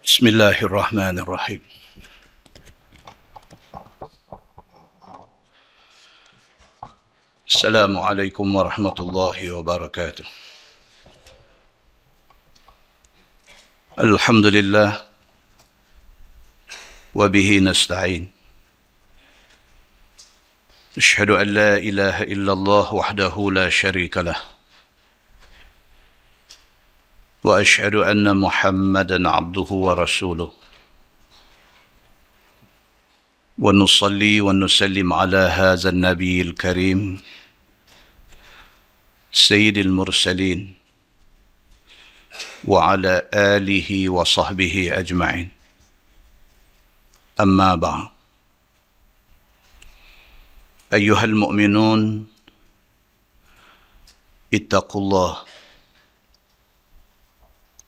بسم الله الرحمن الرحيم. السلام عليكم ورحمة الله وبركاته. الحمد لله وبه نستعين. أشهد أن لا إله إلا الله وحده لا شريك له، وأشهد أن محمدا عبده ورسوله، ونصلي ونسلم على هذا النبي الكريم سيد المرسلين وعلى آله وصحبه أجمعين. أما بعد، أيها المؤمنون، اتقوا الله،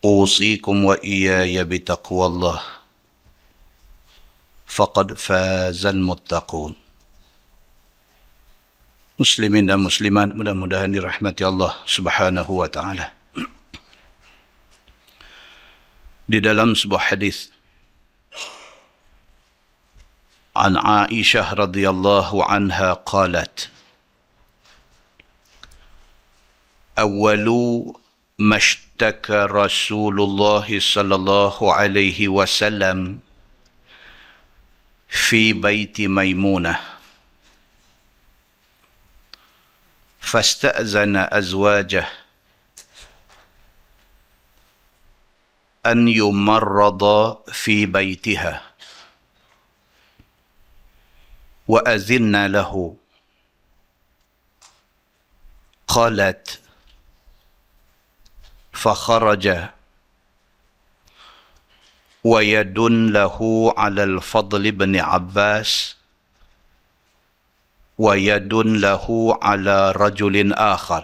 أوصيكم وإياي بتقوى الله، فقد فاز المتقون. Muslimin dan muslimat, mudah-mudahan dirahmati Allah Subhanahu wa taala. Di dalam sebuah hadis an Aisyah radhiyallahu anha qalat: Awwalu mashtaka Rasulullah sallallahu alaihi wasallam fi baiti Maimunah فاستأذن أزواجه أن يمرض في بيتها وأذن له. قالت: فخرج ويد له على الفضل بن عباس ويد له على رجل آخر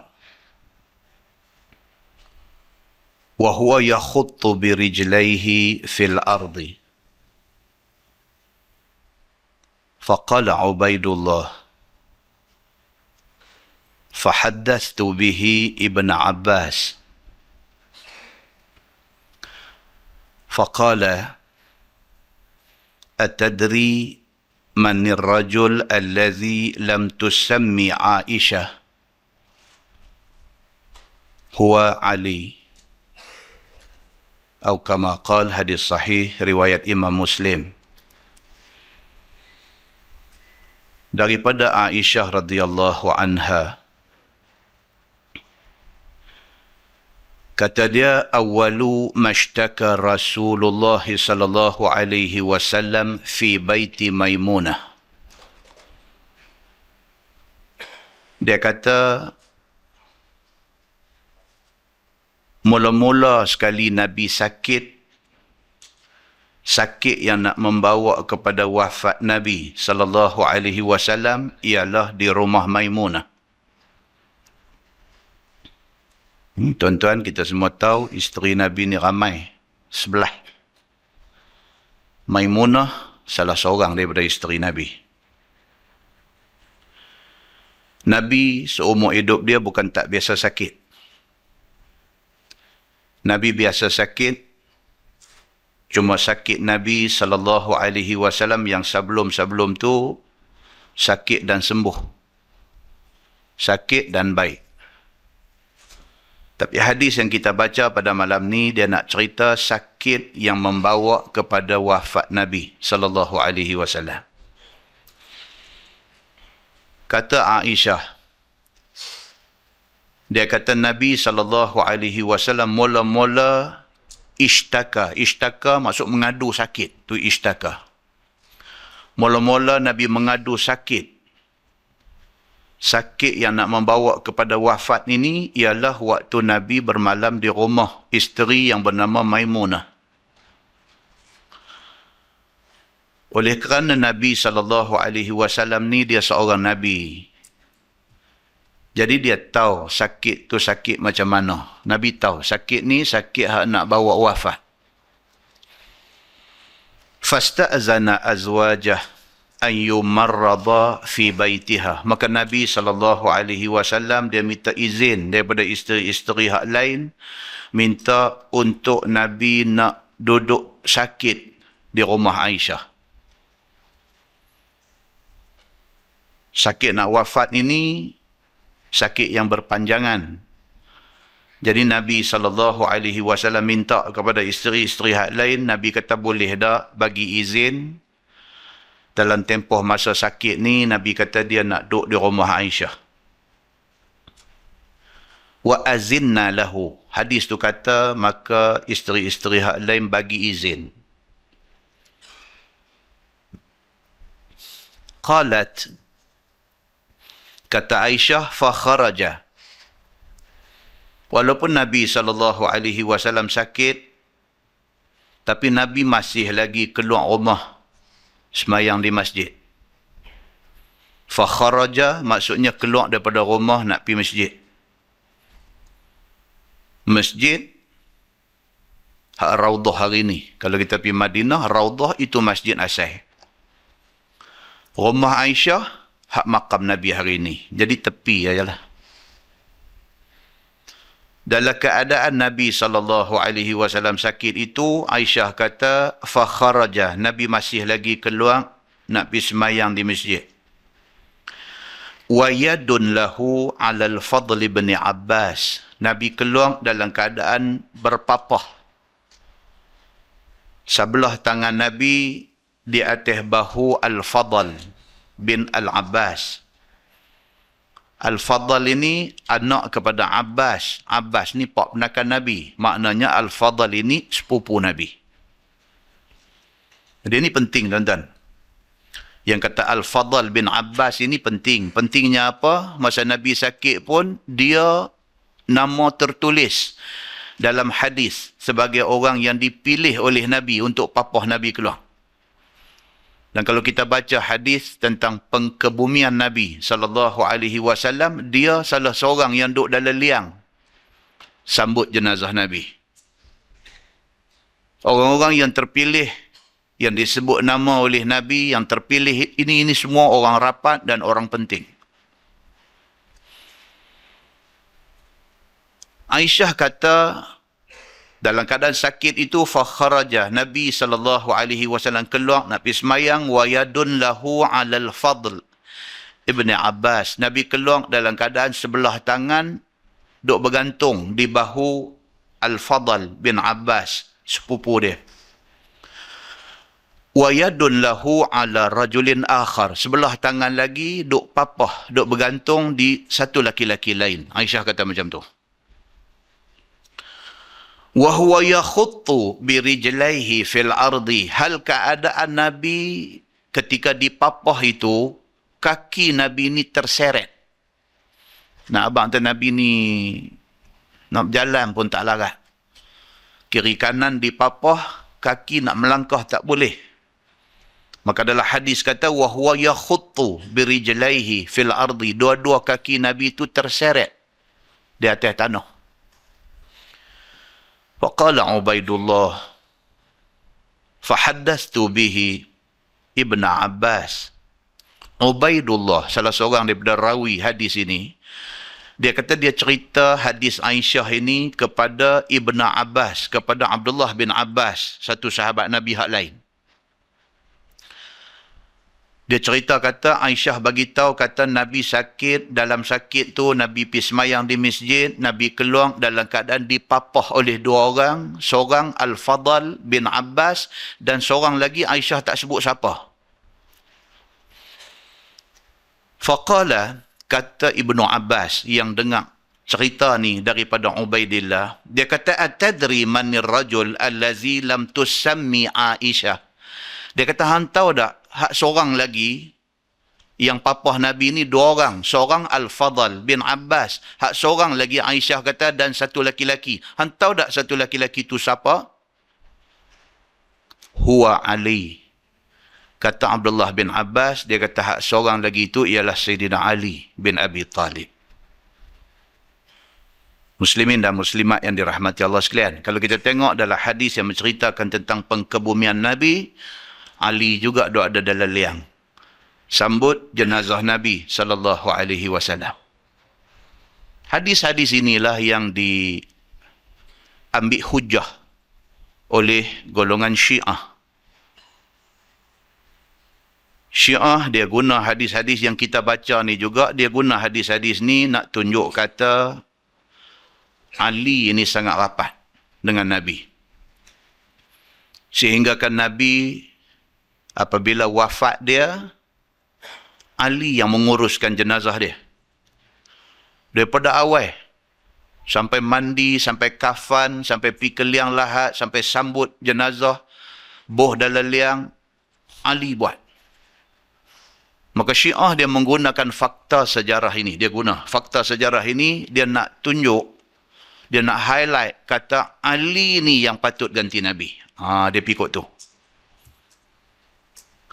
وهو يخط برجليه في الأرض. فقال عبيد الله: فحدثت به ابن عباس، فقال: أتدري من الرجل الذي لم تسمي عائشة؟ هو علي. Atau kama qal, hadis sahih riwayat Imam Muslim. Daripada Aisyah radhiyallahu anha, kata dia, awwalu mashtaka Rasulullah sallallahu alaihi wasallam fi baiti Maimunah. Dia kata, mula-mula sekali Nabi sakit yang nak membawa kepada wafat Nabi sallallahu alaihi wasallam ialah di rumah Maimunah. Tuan-tuan, kita semua tahu isteri Nabi ni ramai, 11. Maimunah salah seorang daripada isteri Nabi. Nabi seumur hidup dia bukan tak biasa sakit. Nabi biasa sakit, cuma sakit Nabi sallallahu alaihi wasallam yang sebelum-sebelum tu sakit dan sembuh. Sakit dan baik. Tapi hadis yang kita baca pada malam ni, dia nak cerita sakit yang membawa kepada wafat Nabi sallallahu alaihi wasallam. Kata Aisyah, dia kata Nabi sallallahu alaihi wasallam mula-mula ishtaka. Ishtaka maksud mengadu sakit. Tu ishtaka. Mula-mula Nabi mengadu sakit. Sakit yang nak membawa kepada wafat ini ialah waktu Nabi bermalam di rumah isteri yang bernama Maimunah. Oleh kerana Nabi SAW ni dia seorang Nabi, jadi dia tahu sakit tu sakit macam mana. Nabi tahu sakit ni sakit hak nak bawa wafat. Fasta'zana azwajah an yumarrada fi baitiha. Maka Nabi SAW dia minta izin daripada isteri-isteri hak lain, minta untuk Nabi nak duduk sakit di rumah Aisyah. Sakit nak wafat ini sakit yang berpanjangan. Jadi Nabi SAW minta kepada isteri-isteri hak lain, Nabi kata boleh tak bagi izin dalam tempoh masa sakit ni, Nabi kata dia nak duduk di rumah Aisyah. Wa azinna lahu. Hadis tu kata maka isteri-isteri hak lain bagi izin. Qalat, kata Aisyah, fa kharaja. Walaupun Nabi SAW sakit, tapi Nabi masih lagi keluar rumah semayang di masjid. Fa kharaja maksudnya keluar daripada rumah nak pergi masjid. Masjid hak Raudah hari ni. Kalau kita pergi Madinah, Raudah itu masjid asal. Rumah Aisyah hak makam Nabi hari ni. Jadi tepi ajalah. Dalam keadaan Nabi SAW sakit itu, Aisyah kata, fa kharaja, Nabi masih lagi keluar nak pergi semayang di masjid. Wa yadun lahu ala al-Fadl bin Abbas. Nabi keluar dalam keadaan berpapah. Sebelah tangan Nabi di atas bahu Al-Fadl bin Al-Abbas. Al-Fadl ini anak kepada Abbas. Abbas ni pak penakan Nabi. Maknanya Al-Fadl ini sepupu Nabi. Jadi ini penting tuan-tuan. Yang kata Al-Fadl bin Abbas ini penting. Pentingnya apa? Masa Nabi sakit pun, dia nama tertulis dalam hadis sebagai orang yang dipilih oleh Nabi untuk papah Nabi keluar. Dan kalau kita baca hadis tentang pengkebumian Nabi SAW, dia salah seorang yang duduk dalam liang sambut jenazah Nabi. Orang-orang yang terpilih, yang disebut nama oleh Nabi, yang terpilih ini semua orang rapat dan orang penting. Aisyah kata, dalam keadaan sakit itu, fa kharaja, Nabi SAW keluar nak pergi semayang, wa yadun lahu alal Fadl ibn Abbas. Nabi keluar dalam keadaan sebelah tangan duk bergantung di bahu Al-Fadl bin Abbas, sepupu dia. Wa yadun lahu ala rajulin akhar. Sebelah tangan lagi duk papah, duk bergantung di satu laki-laki lain. Aisyah kata macam tu. Wa huwa yakhuttu bi rijlaihi fil ardi. Hal keadaan Nabi ketika dipapah itu, kaki Nabi ni terseret. Nah, abang tu Nabi ni nak berjalan pun tak larat. Kiri kanan dipapah, kaki nak melangkah tak boleh. Maka dalam hadis kata, wa huwa yakhuttu bi rijlaihi fil ardi. Dua-dua kaki Nabi itu terseret di atas tanah. Faqala Ubaidullah, fahaddastu bihi Ibn Abbas. Ubaidullah, salah seorang daripada rawi hadis ini, dia kata dia cerita hadis Aisyah ini kepada Ibn Abbas, kepada Abdullah bin Abbas, satu sahabat Nabi hak lain. Dia cerita kata Aisyah bagi tahu kata Nabi sakit, dalam sakit tu Nabi pergi semayang di masjid, Nabi keluar dalam keadaan dipapah oleh dua orang, seorang Al-Fadl bin Abbas dan seorang lagi Aisyah tak sebut siapa. Faqala, kata Ibnu Abbas yang dengar cerita ni daripada Ubaidillah, dia kata atadri manir rajul allazi lam tusammi Aisyah. Dia kata hang tahu tak hak seorang lagi yang papah Nabi ni dua orang, seorang Al-Fadl bin Abbas, hak seorang lagi Aisyah kata dan satu laki-laki. Hang tahu tak satu laki-laki tu siapa? Huwa Ali. Kata Abdullah bin Abbas, dia kata hak seorang lagi itu ialah Sayyidina Ali bin Abi Talib. Muslimin dan muslimat yang dirahmati Allah sekalian. Kalau kita tengok dalam hadis yang menceritakan tentang pengkebumian Nabi, Ali juga ada dalam liang sambut jenazah Nabi SAW. Hadis-hadis inilah yang diambil hujah oleh golongan Syiah. Syiah dia guna hadis-hadis yang kita baca ni juga, dia guna hadis-hadis ni nak tunjuk kata Ali ini sangat rapat dengan Nabi. Sehingga kan Nabi apabila wafat dia, Ali yang menguruskan jenazah dia. Daripada awal, sampai mandi, sampai kafan, sampai pergi ke liang lahat, sampai sambut jenazah, boh dalam liang, Ali buat. Maka Syiah dia menggunakan fakta sejarah ini. Dia guna fakta sejarah ini, dia nak tunjuk, dia nak highlight, kata Ali ni yang patut ganti Nabi. Dia pikut tu.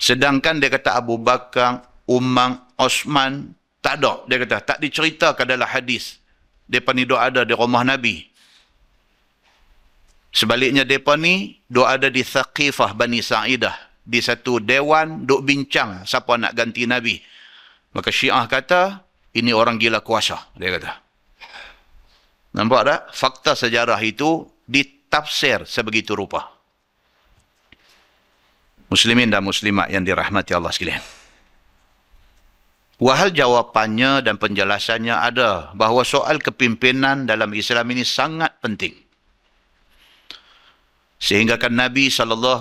Sedangkan dia kata Abu Bakar, Umar, Osman, tak ada. Dia kata, tak diceritakan dalam hadis. Mereka ni duk ada di rumah Nabi. Sebaliknya mereka ni duk ada di Thaqifah Bani Sa'idah. Di satu dewan, duk bincang siapa nak ganti Nabi. Maka Syiah kata, ini orang gila kuasa. Dia kata. Nampak tak? Fakta sejarah itu ditafsir sebegitu rupa. Muslimin dan muslimat yang dirahmati Allah sekalian. Wahal jawapannya dan penjelasannya ada, bahawa soal kepimpinan dalam Islam ini sangat penting. Sehingga kan Nabi SAW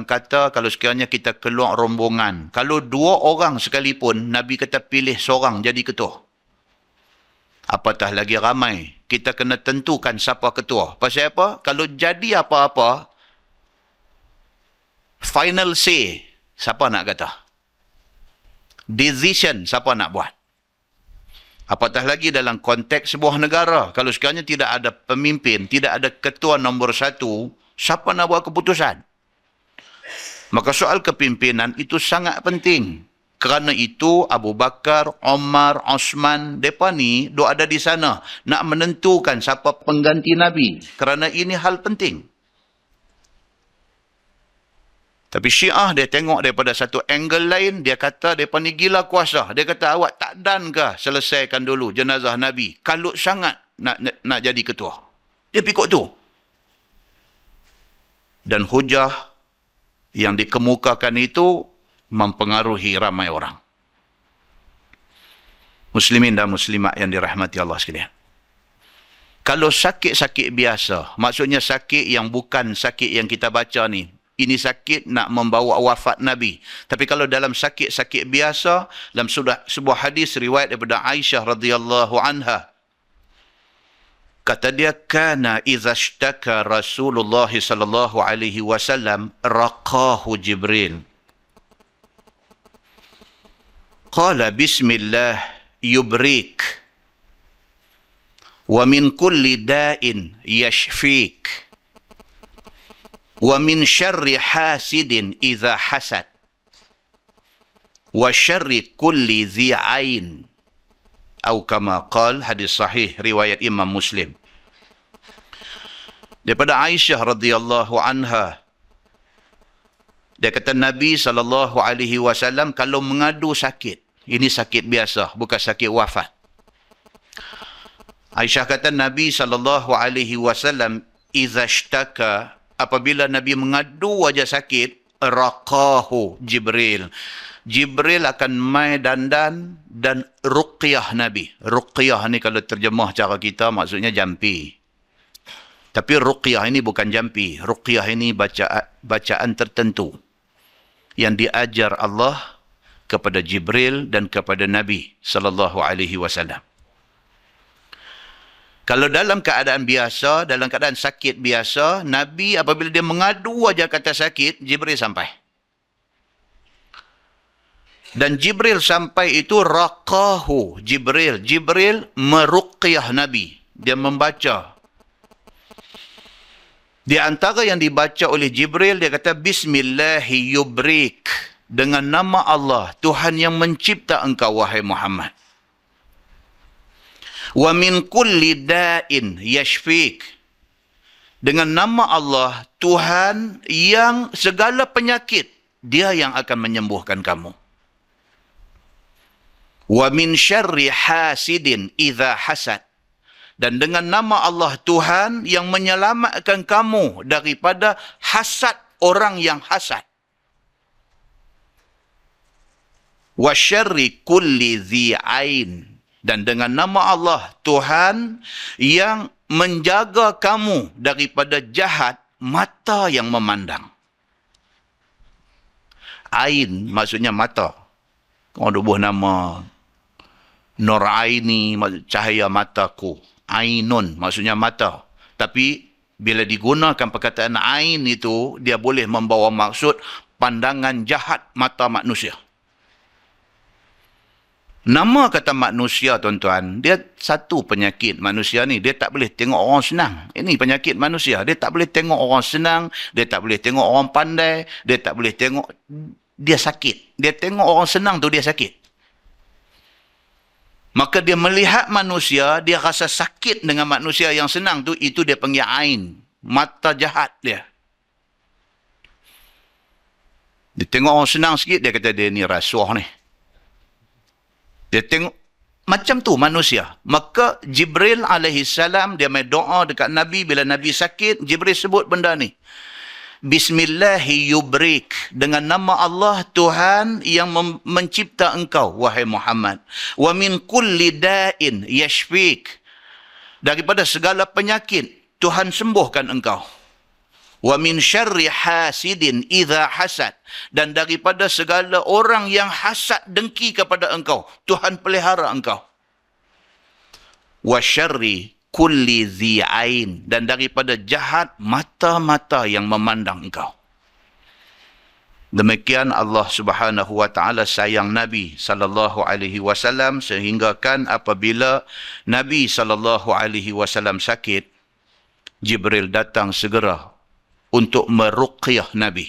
kata, kalau sekiranya kita keluar rombongan, kalau 2 orang sekalipun, Nabi kata pilih seorang jadi ketua. Apatah lagi ramai, kita kena tentukan siapa ketua. Pasal apa? Kalau jadi apa-apa, final say, siapa nak kata? Decision, siapa nak buat? Apatah lagi dalam konteks sebuah negara. Kalau sekiranya tidak ada pemimpin, tidak ada ketua nombor 1, siapa nak buat keputusan? Maka soal kepimpinan itu sangat penting. Kerana itu Abu Bakar, Umar, Osman, mereka ni duk ada di sana nak menentukan siapa pengganti Nabi. Kerana ini hal penting. Tapi Syiah dia tengok daripada satu angle lain, dia kata mereka ni gila kuasa. Dia kata awak tak dan ke selesaikan dulu jenazah Nabi? Kalut sangat nak jadi ketua. Dia pikut tu. Dan hujah yang dikemukakan itu mempengaruhi ramai orang. Muslimin dan muslimat yang dirahmati Allah sekalian. Kalau sakit-sakit biasa, maksudnya sakit yang bukan sakit yang kita baca ni, ini sakit nak membawa wafat Nabi. Tapi kalau dalam sakit-sakit biasa, dalam sebuah hadis riwayat daripada Aisyah radhiyallahu anha, kata dia, kana idza ishtaka Rasulullah sallallahu alaihi wasallam raqahu Jibril. Qala bismillah yubrik wa min kulli da'in yashfik wa min syarri hasidin idza hasad wa syarri kulli dhi ain. Atau kama qal, hadis sahih riwayat Imam Muslim. Daripada Aisyah radhiyallahu anha, dia kata Nabi SAW kalau mengadu sakit, ini sakit biasa, bukan sakit wafat. Aisyah kata Nabi SAW idza ishtaka, apabila Nabi mengadu wajah sakit, raqahu Jibril. Jibril akan mai dandan dan ruqyah Nabi. Ruqyah ni kalau terjemah cara kita maksudnya jampi. Tapi ruqyah ini bukan jampi. Ruqyah ini bacaan tertentu yang diajar Allah kepada Jibril dan kepada Nabi sallallahu alaihi wasallam. Kalau dalam keadaan biasa, dalam keadaan sakit biasa, Nabi apabila dia mengadu aja kata sakit, Jibril sampai. Dan Jibril sampai itu raqahu Jibril. Jibril meruqyah Nabi. Dia membaca. Di antara yang dibaca oleh Jibril, dia kata bismillahi yubrik. Dengan nama Allah, Tuhan yang mencipta engkau wahai Muhammad. Wa min kulli da'in yashfik. Dengan nama Allah, Tuhan yang segala penyakit, dia yang akan menyembuhkan kamu. Wa min syarri hasidin idza hasad. Dan dengan nama Allah Tuhan yang menyelamatkan kamu daripada hasad orang yang hasad. Wa syarri kulli dhi ain. Dan dengan nama Allah Tuhan yang menjaga kamu daripada jahat mata yang memandang. Ain maksudnya mata. Kalau ada buah nama Nur Aini, cahaya mataku. Ainun maksudnya mata. Tapi bila digunakan perkataan ain itu, dia boleh membawa maksud pandangan jahat mata manusia. Nama kata manusia, tuan-tuan, dia satu penyakit manusia ni. Dia tak boleh tengok orang senang. Ini penyakit manusia. Dia tak boleh tengok orang senang. Dia tak boleh tengok orang pandai. Dia tak boleh tengok dia sakit. Dia tengok orang senang tu dia sakit. Maka dia melihat manusia, dia rasa sakit dengan manusia yang senang tu, itu dia panggil ain. Mata jahat dia. Dia tengok orang senang sikit, dia kata dia ni rasuah ni. Dia tengok macam tu manusia. Maka Jibril alaihissalam dia main doa dekat Nabi bila Nabi sakit. Jibril sebut benda ni. Bismillahi yubrik. Dengan nama Allah Tuhan yang mencipta engkau, wahai Muhammad. Wa min kulli da'in yashfik. Daripada segala penyakit, Tuhan sembuhkan engkau. Wa min syarri hasidin idza hasad. Dan daripada segala orang yang hasad dengki kepada engkau, Tuhan pelihara engkau. Wa syarri kulli dhi ain. Dan daripada jahat mata-mata yang memandang engkau. Demikian Allah Subhanahu wa taala sayang Nabi sallallahu alaihi wasallam sehinggakan apabila Nabi sallallahu alaihi wasallam sakit, Jibril datang segera untuk meruqyah Nabi.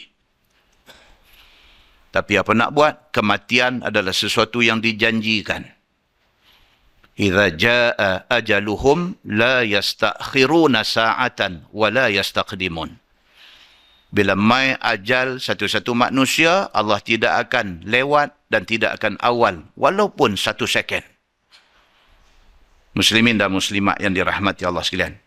Tapi apa nak buat? Kematian adalah sesuatu yang dijanjikan. Idza jaa ajaluhum la yastakhiruna sa'atan wa la yastaqdimun. Bila mai ajal satu-satu manusia, Allah tidak akan lewat dan tidak akan awal walaupun 1 second. Muslimin dan muslimat yang dirahmati Allah sekalian.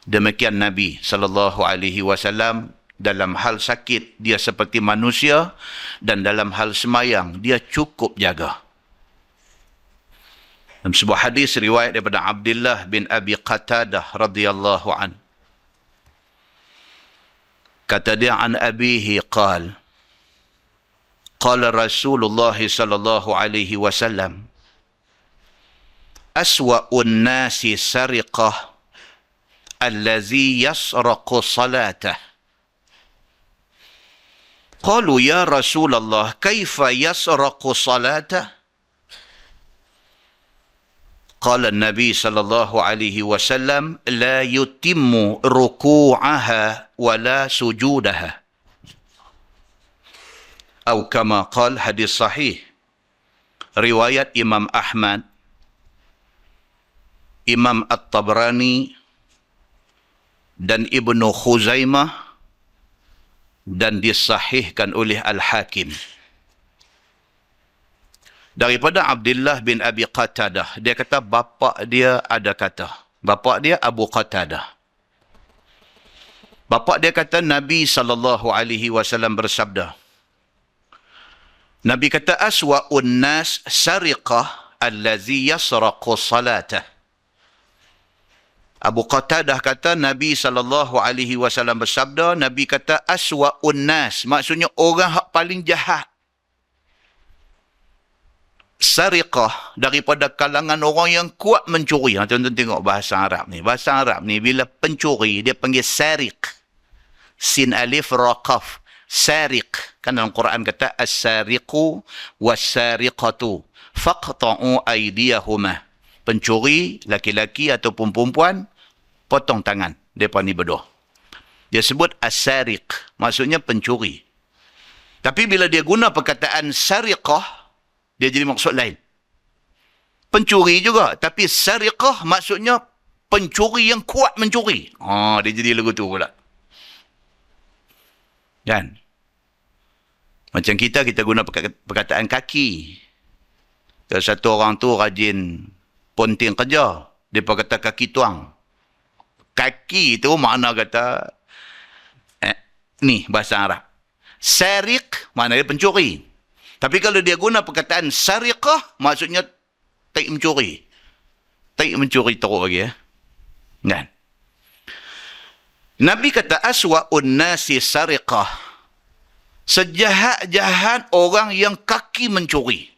Demikian Nabi sallallahu alaihi wasallam dalam hal sakit dia seperti manusia dan dalam hal semayang dia cukup jaga. Dalam sebuah hadis riwayat daripada Abdullah bin Abi Qatadah radhiyallahu an. Kata dia an abihi qala Rasulullah sallallahu alaihi wasallam aswa'un nasi sariqah الذي يسرق صلاته. قالوا يا رسول الله كيف يسرق صلاته؟ قال النبي صلى الله عليه وسلم لا يتم ركوعها ولا سجودها. أو كما قال حديث صحيح. رواية إمام أحمد, Imam At-Tabrani dan Ibnu Khuzaimah dan disahihkan oleh Al-Hakim. Daripada Abdullah bin Abi Qatadah, dia kata bapa dia ada kata. Bapa dia Abu Qatadah. Bapa dia kata Nabi SAW bersabda. Nabi kata aswa'un nas sariqah allazi yasraqu salatah. Abu Qatadah kata Nabi SAW bersabda, Nabi kata aswa'un nas, maksudnya orang yang paling jahat. Sariqah, daripada kalangan orang yang kuat mencuri. Tuan-tuan tengok bahasa Arab ni. Bahasa Arab ni bila pencuri dia panggil sariq. Sin alif ra qaf. Sariq. Kan dalam Quran kata as-sariqu was-sariqatu faqta'u aydiyahuma. Pencuri, laki-laki ataupun perempuan, potong tangan mereka ni berdua. Dia sebut as-sariq, maksudnya pencuri. Tapi bila dia guna perkataan sariqah, dia jadi maksud lain. Pencuri juga, tapi sariqah maksudnya pencuri yang kuat mencuri. Dia jadi lagu tu pula. Kan? Macam kita guna perkataan kaki. Kalau satu orang tu rajin ponting kerja, Dia kata kaki tuang. Kaki itu makna kata, ni bahasa Arab. Sariq, makna dia pencuri. Tapi kalau dia guna perkataan sariqah, maksudnya tak mencuri. Tak mencuri teruk lagi ya. Kan? Nabi kata aswa'un nasi sariqah. Sejahat-jahat orang yang kaki mencuri.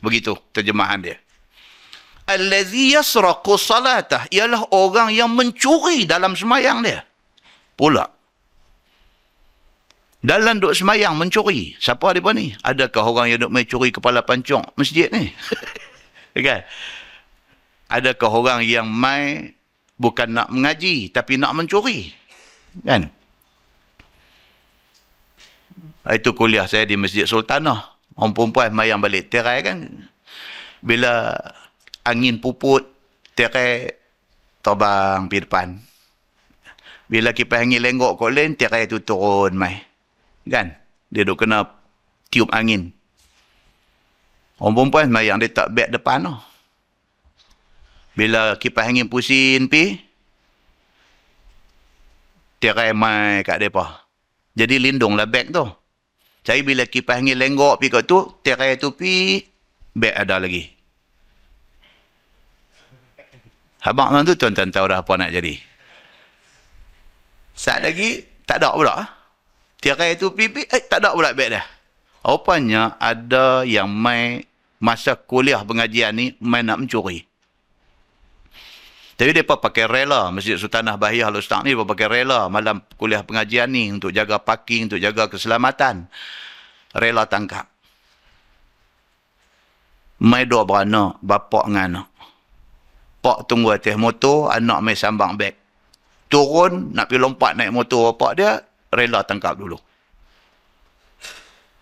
Begitu terjemahan dia. Allazi yasraqu salatah, ialah orang yang mencuri dalam sembahyang dia. Pula. Dalam duk sembahyang mencuri. Siapa dia ni? Adakah orang yang duk mencuri kepala pancong masjid ni? Kan? Adakah orang yang mai bukan nak mengaji tapi nak mencuri? Kan? Itu kuliah saya di Masjid Sultanah. Orang perempuan mayang balik terai kan. Bila angin puput, terai terbang pergi depan. Bila kipas angin lenggok kot lain, terai tu turun mai. Kan? Dia duk kena tiup angin. Orang perempuan mayang dia tak beg depan tu. Bila kipas angin pusing pi, terai mai kat depa. Jadi lindunglah beg tu. Jadi bila kipas angin lenggok pi kat tu, terai tu pi, beg ada lagi. Abang tu tuan-tuan tahu dah apa nak jadi. Saat lagi, tak ada pula. Terai tu pi, tak ada pula beg dah. Rupanya ada yang mai masa kuliah pengajian ni, mai nak mencuri. Tapi mereka pakai rela. Masjid Sultanah Bahiyah Al-Ustaz ni mereka pakai rela malam kuliah pengajian ni untuk jaga parking, untuk jaga keselamatan. Rela tangkap. Mai dua beranak, bapak dengan anak. Pak tunggu atas motor, anak mai sambang beg. Turun, nak pergi lompat naik motor bapak dia, rela tangkap dulu.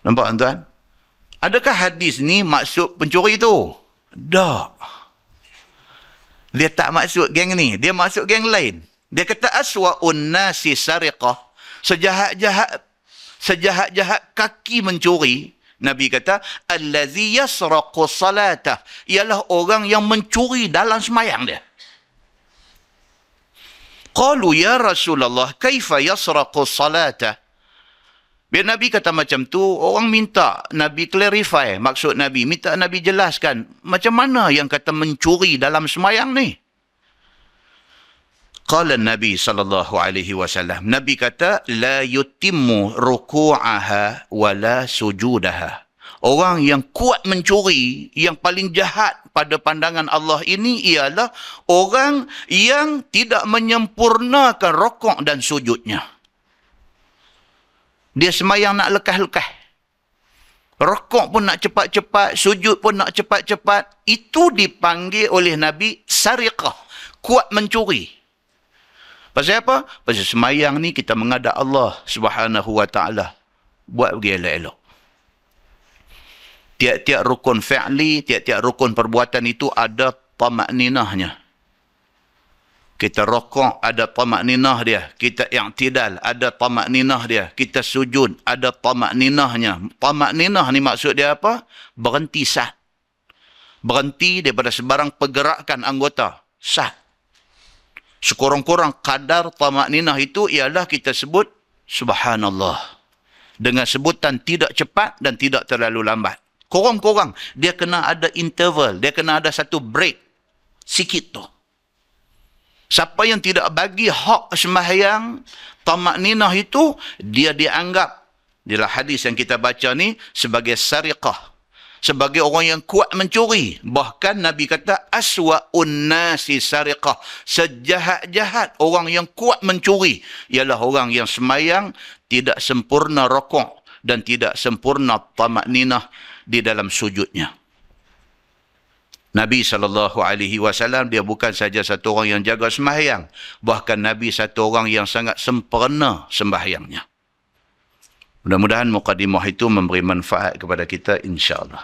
Nampak tuan? Adakah hadis ni maksud pencuri tu? Tak. Dia tak maksud geng ni. Dia maksud geng lain. Dia kata aswa'un nasi sariqah. Sejahat-jahat kaki mencuri. Nabi kata, allazi yasraqu salatah. Ialah orang yang mencuri dalam sembahyang dia. Qalu ya Rasulullah, kaifa yasraqu salatah? Bila Nabi kata macam tu, orang minta Nabi clarify maksud Nabi. Minta Nabi jelaskan macam mana yang kata mencuri dalam sembahyang ni. Qala Nabi SAW. Nabi kata, la yutimmu ruku'aha wa la sujudaha. Orang yang kuat mencuri, yang paling jahat pada pandangan Allah ini ialah orang yang tidak menyempurnakan rokok dan sujudnya. Dia sembahyang nak lekah-lekah. Rokok pun nak cepat-cepat, sujud pun nak cepat-cepat. Itu dipanggil oleh Nabi sariqah, kuat mencuri. Pasal apa? Pasal sembahyang ni kita menghadap Allah Subhanahu wa taala. Buat pergi elok-elok. Tiap-tiap rukun fi'li, tiap-tiap rukun perbuatan itu ada tamakninahnya. Kita rokok, ada tamakninah dia. Kita i'tidal, ada tamakninah dia. Kita sujud, ada tamakninahnya. Tamakninah ni maksud dia apa? Berhenti sah. Berhenti daripada sebarang pergerakan anggota. Sah. Sekurang-kurang kadar tamakninah itu ialah kita sebut subhanallah. Dengan sebutan tidak cepat dan tidak terlalu lambat. Kurang-kurang dia kena ada interval. Dia kena ada satu break. Sikit tu. Siapa yang tidak bagi hak sembahyang tamakninah itu, dia dianggap dalam hadis yang kita baca ni sebagai sariqah, sebagai orang yang kuat mencuri. Bahkan Nabi kata aswa'un nasi sariqah. Sejahat-jahat orang yang kuat mencuri ialah orang yang sembahyang tidak sempurna rokok dan tidak sempurna tamakninah di dalam sujudnya. Nabi SAW, dia bukan saja satu orang yang jaga sembahyang. Bahkan Nabi satu orang yang sangat sempurna sembahyangnya. Mudah-mudahan mukadimah itu memberi manfaat kepada kita, insyaAllah.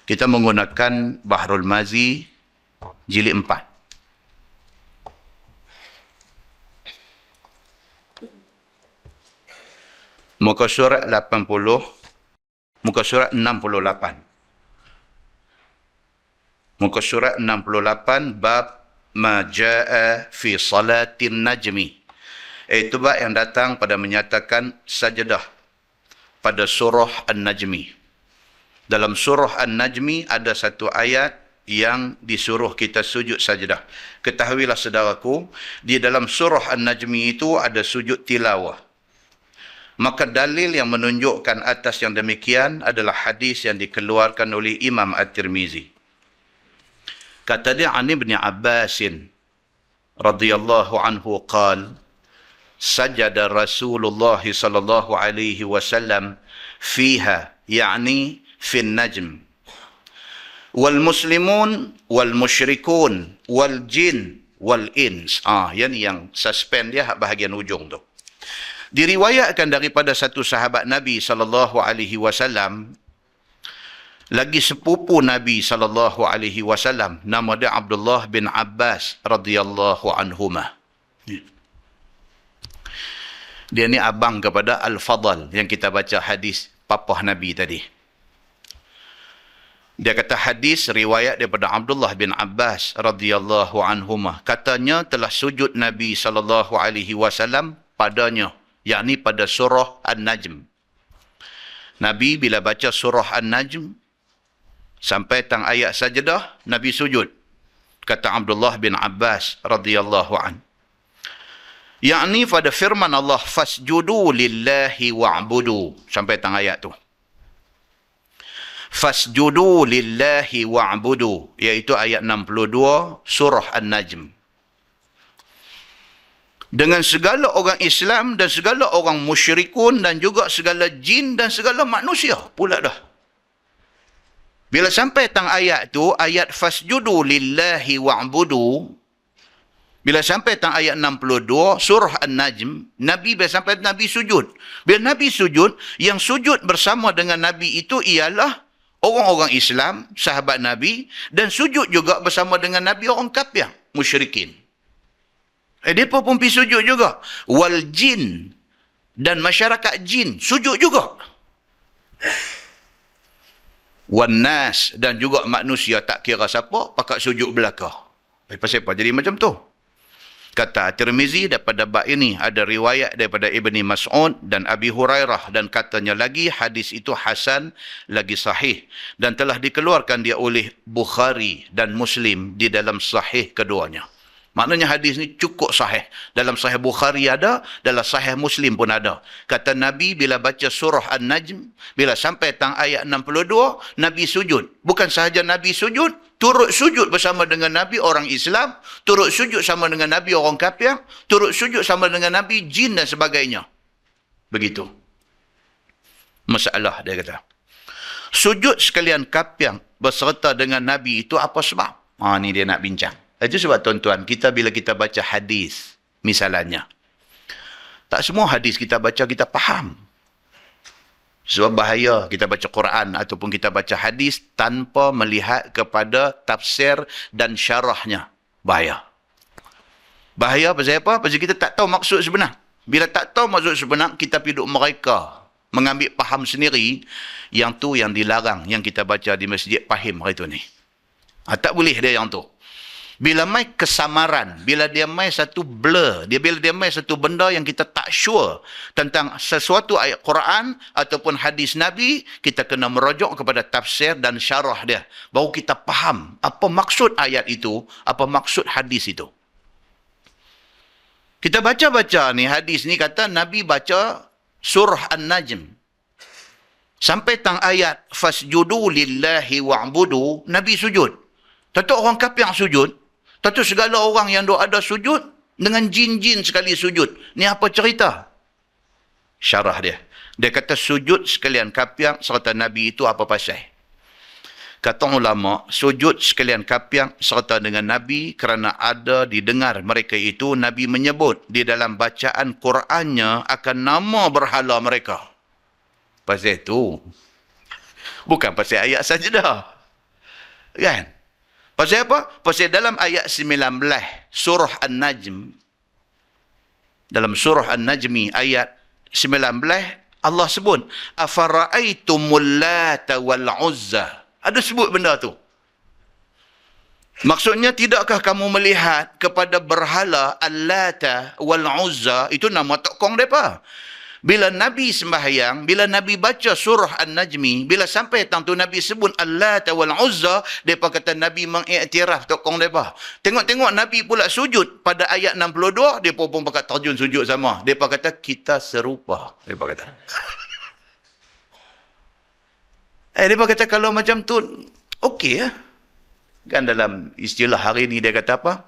Kita menggunakan Bahrul Mazi, jilid 4. Muka surat 80, muka surat 68. Muka surat 68, bab ma jaa fi salatin najmi. Itu bab yang datang pada menyatakan sajadah pada surah An-Najmi. Dalam surah An-Najmi ada satu ayat yang disuruh kita sujud sajadah. Ketahuilah saudaraku, di dalam surah An-Najmi itu ada sujud tilawah. Maka dalil yang menunjukkan atas yang demikian adalah hadis yang dikeluarkan oleh Imam At-Tirmizi. Kata dia, An Ibn Abbasin radhiyallahu anhu qala sajada Rasulullah sallallahu alaihi wasallam fiha, yani fi an-najm, wal muslimun wal musyrikun wal jin wal ins. Yang yang suspend dia bahagian ujung tu. Diriwayatkan daripada satu sahabat Nabi sallallahu alaihi wasallam, lagi sepupu Nabi sallallahu alaihi wasallam, nama dia Abdullah bin Abbas radhiyallahu anhuma. Dia ni abang kepada Al-Fadl yang kita baca hadis papah Nabi tadi. Dia kata hadis riwayat daripada Abdullah bin Abbas radhiyallahu anhuma. Katanya telah sujud Nabi sallallahu alaihi wasallam padanya, yakni pada surah An-Najm. Nabi bila baca surah An-Najm sampai tang ayat sajadah, Nabi sujud. Kata Abdullah bin Abbas radhiyallahu anhu, yakni pada firman Allah, fasjudu lillahi wa'budu, sampai tang ayat tu. Fasjudu lillahi wa'budu, iaitu ayat 62 surah An-Najm. Dengan segala orang Islam dan segala orang musyrikun dan juga segala jin dan segala manusia pula dah. Bila sampai tang ayat tu, ayat fasjudu lillahi wa'budu, bila sampai tang ayat 62 surah An-Najm, Nabi bila sampai Nabi sujud. Bila Nabi sujud, yang sujud bersama dengan Nabi itu ialah orang-orang Islam, sahabat Nabi, dan sujud juga bersama dengan Nabi orang kafir, musyrikin. Dia pun pergi sujud juga. Wal jin, dan masyarakat jin sujud juga. Wan nas, dan juga manusia tak kira siapa pakat sujud belakang. Pasal apa jadi macam tu? Kata At-Tirmizi, daripada bab ini ada riwayat daripada Ibni Mas'ud dan Abi Hurairah, dan katanya lagi hadis itu hasan lagi sahih dan telah dikeluarkan dia oleh Bukhari dan Muslim di dalam sahih keduanya. Maknanya hadis ni cukup sahih. Dalam sahih Bukhari ada, dalam sahih Muslim pun ada. Kata Nabi bila baca surah An-Najm, bila sampai tang ayat 62, Nabi sujud. Bukan sahaja Nabi sujud, turut sujud bersama dengan Nabi orang Islam, turut sujud sama dengan Nabi orang kafir, turut sujud sama dengan Nabi jin dan sebagainya. Begitu. Masalah dia kata. Sujud sekalian kafir berserta dengan Nabi itu apa sebab? Ni dia nak bincang. Itu sebab tuan-tuan, kita bila kita baca hadis, misalnya, tak semua hadis kita baca kita faham. Sebab bahaya kita baca Quran ataupun kita baca hadis tanpa melihat kepada tafsir dan syarahnya. Bahaya. Bahaya pasal apa? Pasal kita tak tahu maksud sebenar. Bila tak tahu maksud sebenar, kita piduk mereka mengambil faham sendiri. Yang tu yang dilarang, yang kita baca di Masjid Fahim hari tu ni. Tak boleh dia yang tu. Bila mai kesamaran, bila dia mai satu blur, bila dia mai satu benda yang kita tak sure tentang sesuatu ayat Quran ataupun hadis Nabi, kita kena merujuk kepada tafsir dan syarah dia. Baru kita faham apa maksud ayat itu, apa maksud hadis itu. Kita baca-baca ni, hadis ni kata Nabi baca surah An-Najm. Sampai tang ayat fasjudu lillahi wa'budu, Nabi sujud. Tentu orang kafir sujud. Tentu segala orang yang ada sujud, dengan jin-jin sekali sujud. Ni apa cerita? Syarah dia. Dia kata sujud sekalian kafir serta Nabi itu apa pasal? Kata ulama, sujud sekalian kafir serta dengan Nabi kerana ada didengar mereka itu, Nabi menyebut di dalam bacaan Qurannya akan nama berhala mereka. Pasal itu. Bukan pasal ayat sajadah. Kan? Pasal apa? Pasal dalam ayat 19 surah An-Najm, dalam surah An-Najmi ayat 19, Allah sebut afara'aitumul lata wal uzza. Ada sebut benda tu. Maksudnya, tidakkah kamu melihat kepada berhala Al-Lata wal-Uzza, itu nama tokong mereka. Bila Nabi sembahyang, bila Nabi baca surah An-Najmi, bila sampai tentu Nabi sebut Al-Lata wal-Uzza, mereka kata Nabi mengiktiraf tokong mereka. Tengok-tengok Nabi pula sujud pada ayat 62, mereka pun pakat terjun sujud sama. Mereka kata, kita serupa. Mereka kata. Mereka kata kalau macam tu, okey ya. Kan dalam istilah hari ni dia kata apa?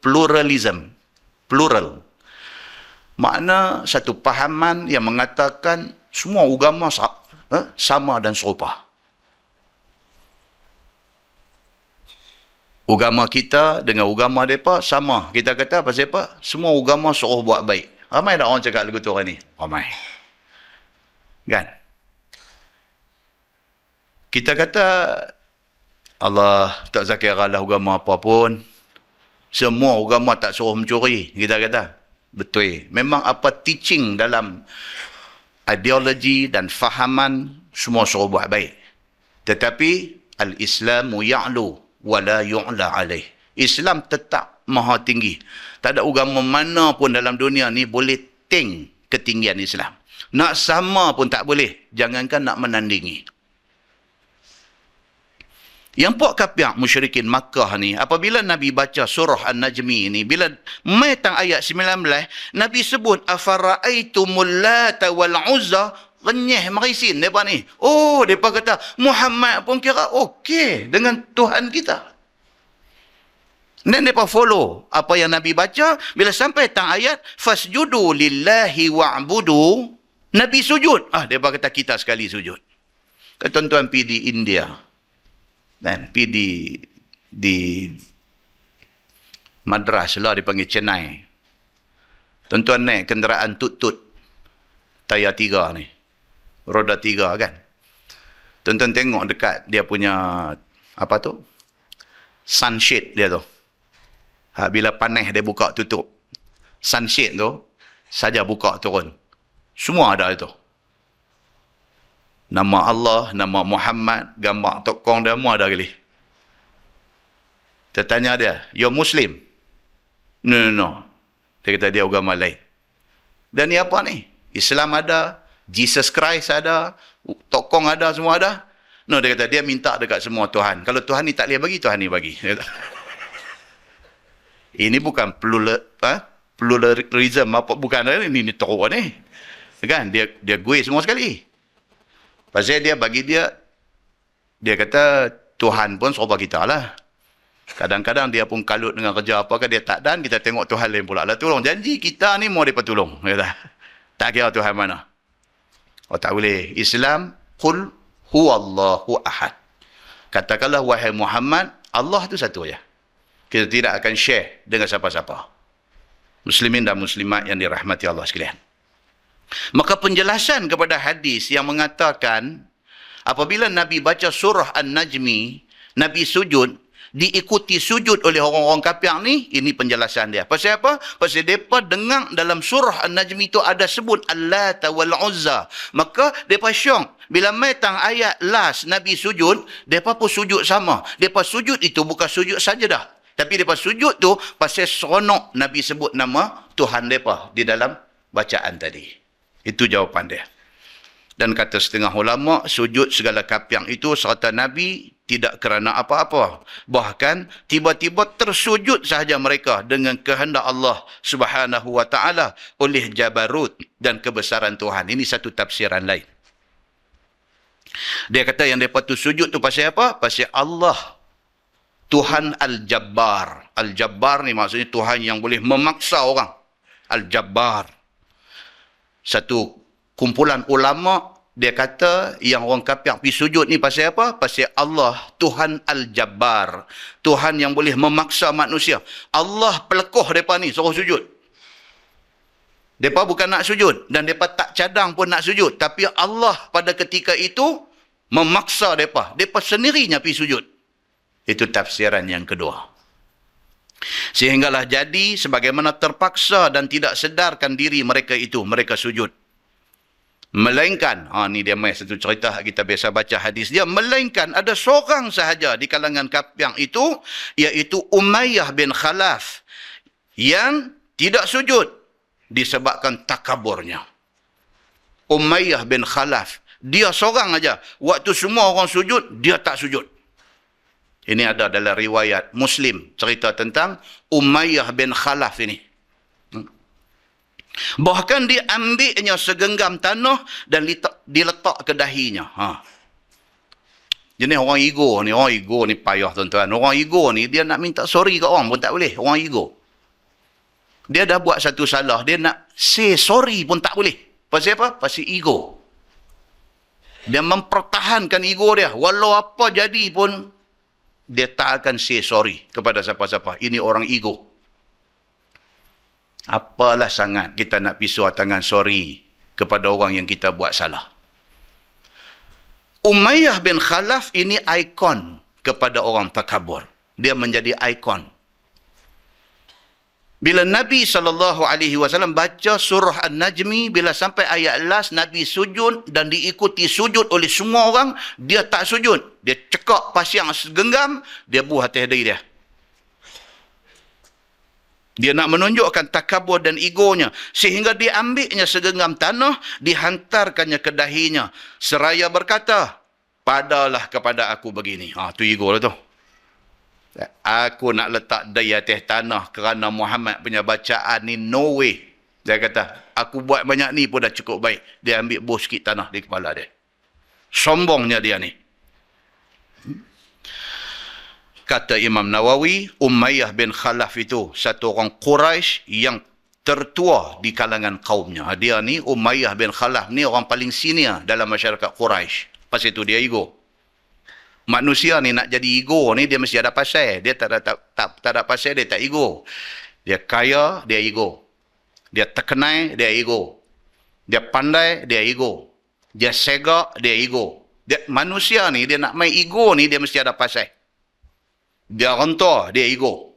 Pluralism. Plural. Makna satu pahaman yang mengatakan semua agama sama dan serupa. Agama kita dengan agama mereka sama. Kita kata pasal apa? Semua agama suruh buat baik. Ramai tak orang cakap lagu tu hari ni? Ramai. Kan? Kita kata Allah tak zakirah lah agama apa pun. Semua agama tak suruh mencuri. Kita kata. Betul. Memang apa teaching dalam ideologi dan fahaman semua suruh buat baik. Tetapi al-Islamu ya'lu wa la yu'la alaih. Islam tetap maha tinggi. Tak ada agama mana pun dalam dunia ni boleh ketinggian Islam. Nak sama pun tak boleh. Jangankan nak menandingi. Yang puak kapiak musyrikin Makkah ni, apabila Nabi baca surah An-Najmi ni, bila metang ayat 19, Nabi sebut, afara'aitumul lata wal uzza, renyeh marisin mereka ni. Oh, mereka kata, Muhammad pun kira okey dengan Tuhan kita. Dan mereka follow apa yang Nabi baca, bila sampai tang ayat, fasjudu lillahi wa'budu, Nabi sujud. Mereka kata kita sekali sujud. Tuan-tuan pergi di India, dan pergi di Madras lah, dipanggil Chennai. Tuan-tuan naik kenderaan tut-tut, tayar 3 ni, roda 3 kan. Tuan-tuan tengok dekat dia punya, apa tu, sunshade dia tu. Bila panas dia buka tutup. Sunshade tu, saja buka turun. Semua ada itu. Nama Allah, nama Muhammad, gambar tokong dia, semua ada kali. Kita tanya dia, you're Muslim? No. Dia kata dia agama lain. Dan ni apa ni? Islam ada, Jesus Christ ada, tokong ada, semua ada. No, dia kata dia minta dekat semua Tuhan. Kalau Tuhan ni tak boleh bagi, Tuhan ni bagi. Ini bukan pluralism apa, bukan ini teruk ni. Kan? Dia gue semua sekali. Pasal dia bagi dia kata Tuhan pun serupa kita lah. Kadang-kadang dia pun kalut dengan kerja apakah dia tak dan, kita tengok Tuhan lain pula lah tolong. Janji kita ni mau mereka tolong. Tak kira Tuhan mana. Oh tak boleh. Islam, qul huwallahu ahad. Katakanlah wahai Muhammad, Allah tu satu aja. Kita tidak akan share dengan siapa-siapa. Muslimin dan muslimat yang dirahmati Allah sekalian. Maka penjelasan kepada hadis yang mengatakan apabila Nabi baca surah An-Najmi, Nabi sujud, diikuti sujud oleh orang-orang kafir ni, ini penjelasan dia. Pasal apa? Pasal mereka dengar dalam surah An-Najmi itu ada sebut Al-Lata wal-Uzza. Maka mereka syok. Bila metang ayat last Nabi sujud, mereka pun sujud sama. Mereka sujud itu bukan sujud sajadah. Tapi mereka sujud tu pasal seronok Nabi sebut nama Tuhan mereka di dalam bacaan tadi. Itu jawapan dia. Dan kata setengah ulama, sujud segala kapiang itu serta Nabi tidak kerana apa-apa. Bahkan tiba-tiba tersujud sahaja mereka dengan kehendak Allah Subhanahu wa taala oleh jabarut dan kebesaran Tuhan. Ini satu tafsiran lain. Dia kata yang mereka tu sujud tu pasal apa? Pasal Allah Tuhan Al-Jabbar. Al-Jabbar ni maksudnya Tuhan yang boleh memaksa orang. Al-Jabbar. Satu kumpulan ulama, dia kata yang orang kafir pergi sujud ni pasal apa? Pasal Allah, Tuhan Al-Jabbar. Tuhan yang boleh memaksa manusia. Allah pelekoh mereka ni, suruh sujud. Mereka bukan nak sujud. Dan mereka tak cadang pun nak sujud. Tapi Allah pada ketika itu memaksa mereka. Mereka sendirinya pergi sujud. Itu tafsiran yang kedua. Sehinggalah jadi sebagaimana terpaksa dan tidak sedarkan diri mereka itu, mereka sujud. Melainkan, ni dia mai satu cerita kita biasa baca hadis dia, melainkan ada seorang sahaja di kalangan kapiang itu, iaitu Umayyah bin Khalaf, yang tidak sujud disebabkan takaburnya. Umayyah bin Khalaf, dia seorang aja. Waktu semua orang sujud, dia tak sujud. Ini ada dalam riwayat Muslim, cerita tentang Umayyah bin Khalaf ini. Bahkan diambilnya segenggam tanah dan diletak ke dahinya. Jenis orang ego ni payah tuan-tuan. Orang ego ni dia nak minta sorry kat orang pun tak boleh. Orang ego. Dia dah buat satu salah, dia nak say sorry pun tak boleh. Pasal apa? Pasal ego. Dia mempertahankan ego dia. Walau apa jadi pun, dia tak akan say sorry kepada siapa-siapa. Ini orang ego. Apalah sangat kita nak pisau tangan sorry kepada orang yang kita buat salah. Umayyah bin Khalaf ini ikon kepada orang takabur. Dia menjadi ikon. Bila Nabi SAW baca surah An-Najmi, bila sampai ayat last, Nabi sujud dan diikuti sujud oleh semua orang, dia tak sujud. Dia cekak pasang segenggam, dia buah atas diri dia. Dia nak menunjukkan takabur dan egonya. Sehingga diambilnya segenggam tanah, dihantarkannya ke dahinya. Seraya berkata, padalah kepada aku begini. Tu ego lah tu. Aku nak letak di atas tanah kerana Muhammad punya bacaan ni no way. Dia kata, aku buat banyak ni pun dah cukup baik. Dia ambil bos sikit tanah di kepala dia. Sombongnya dia ni. Kata Imam Nawawi, Umayyah bin Khalaf itu satu orang Quraisy yang tertua di kalangan kaumnya. Dia ni, Umayyah bin Khalaf ni orang paling senior dalam masyarakat Quraisy. Pas itu dia ego. Manusia ni nak jadi ego ni, dia mesti ada pasal. Dia tak ada pasal, dia tak ego. Dia kaya, dia ego. Dia terkenal, dia ego. Dia pandai, dia ego. Dia segak, dia ego. Manusia ni, dia nak main ego ni, dia mesti ada pasal. Dia rentar, dia ego.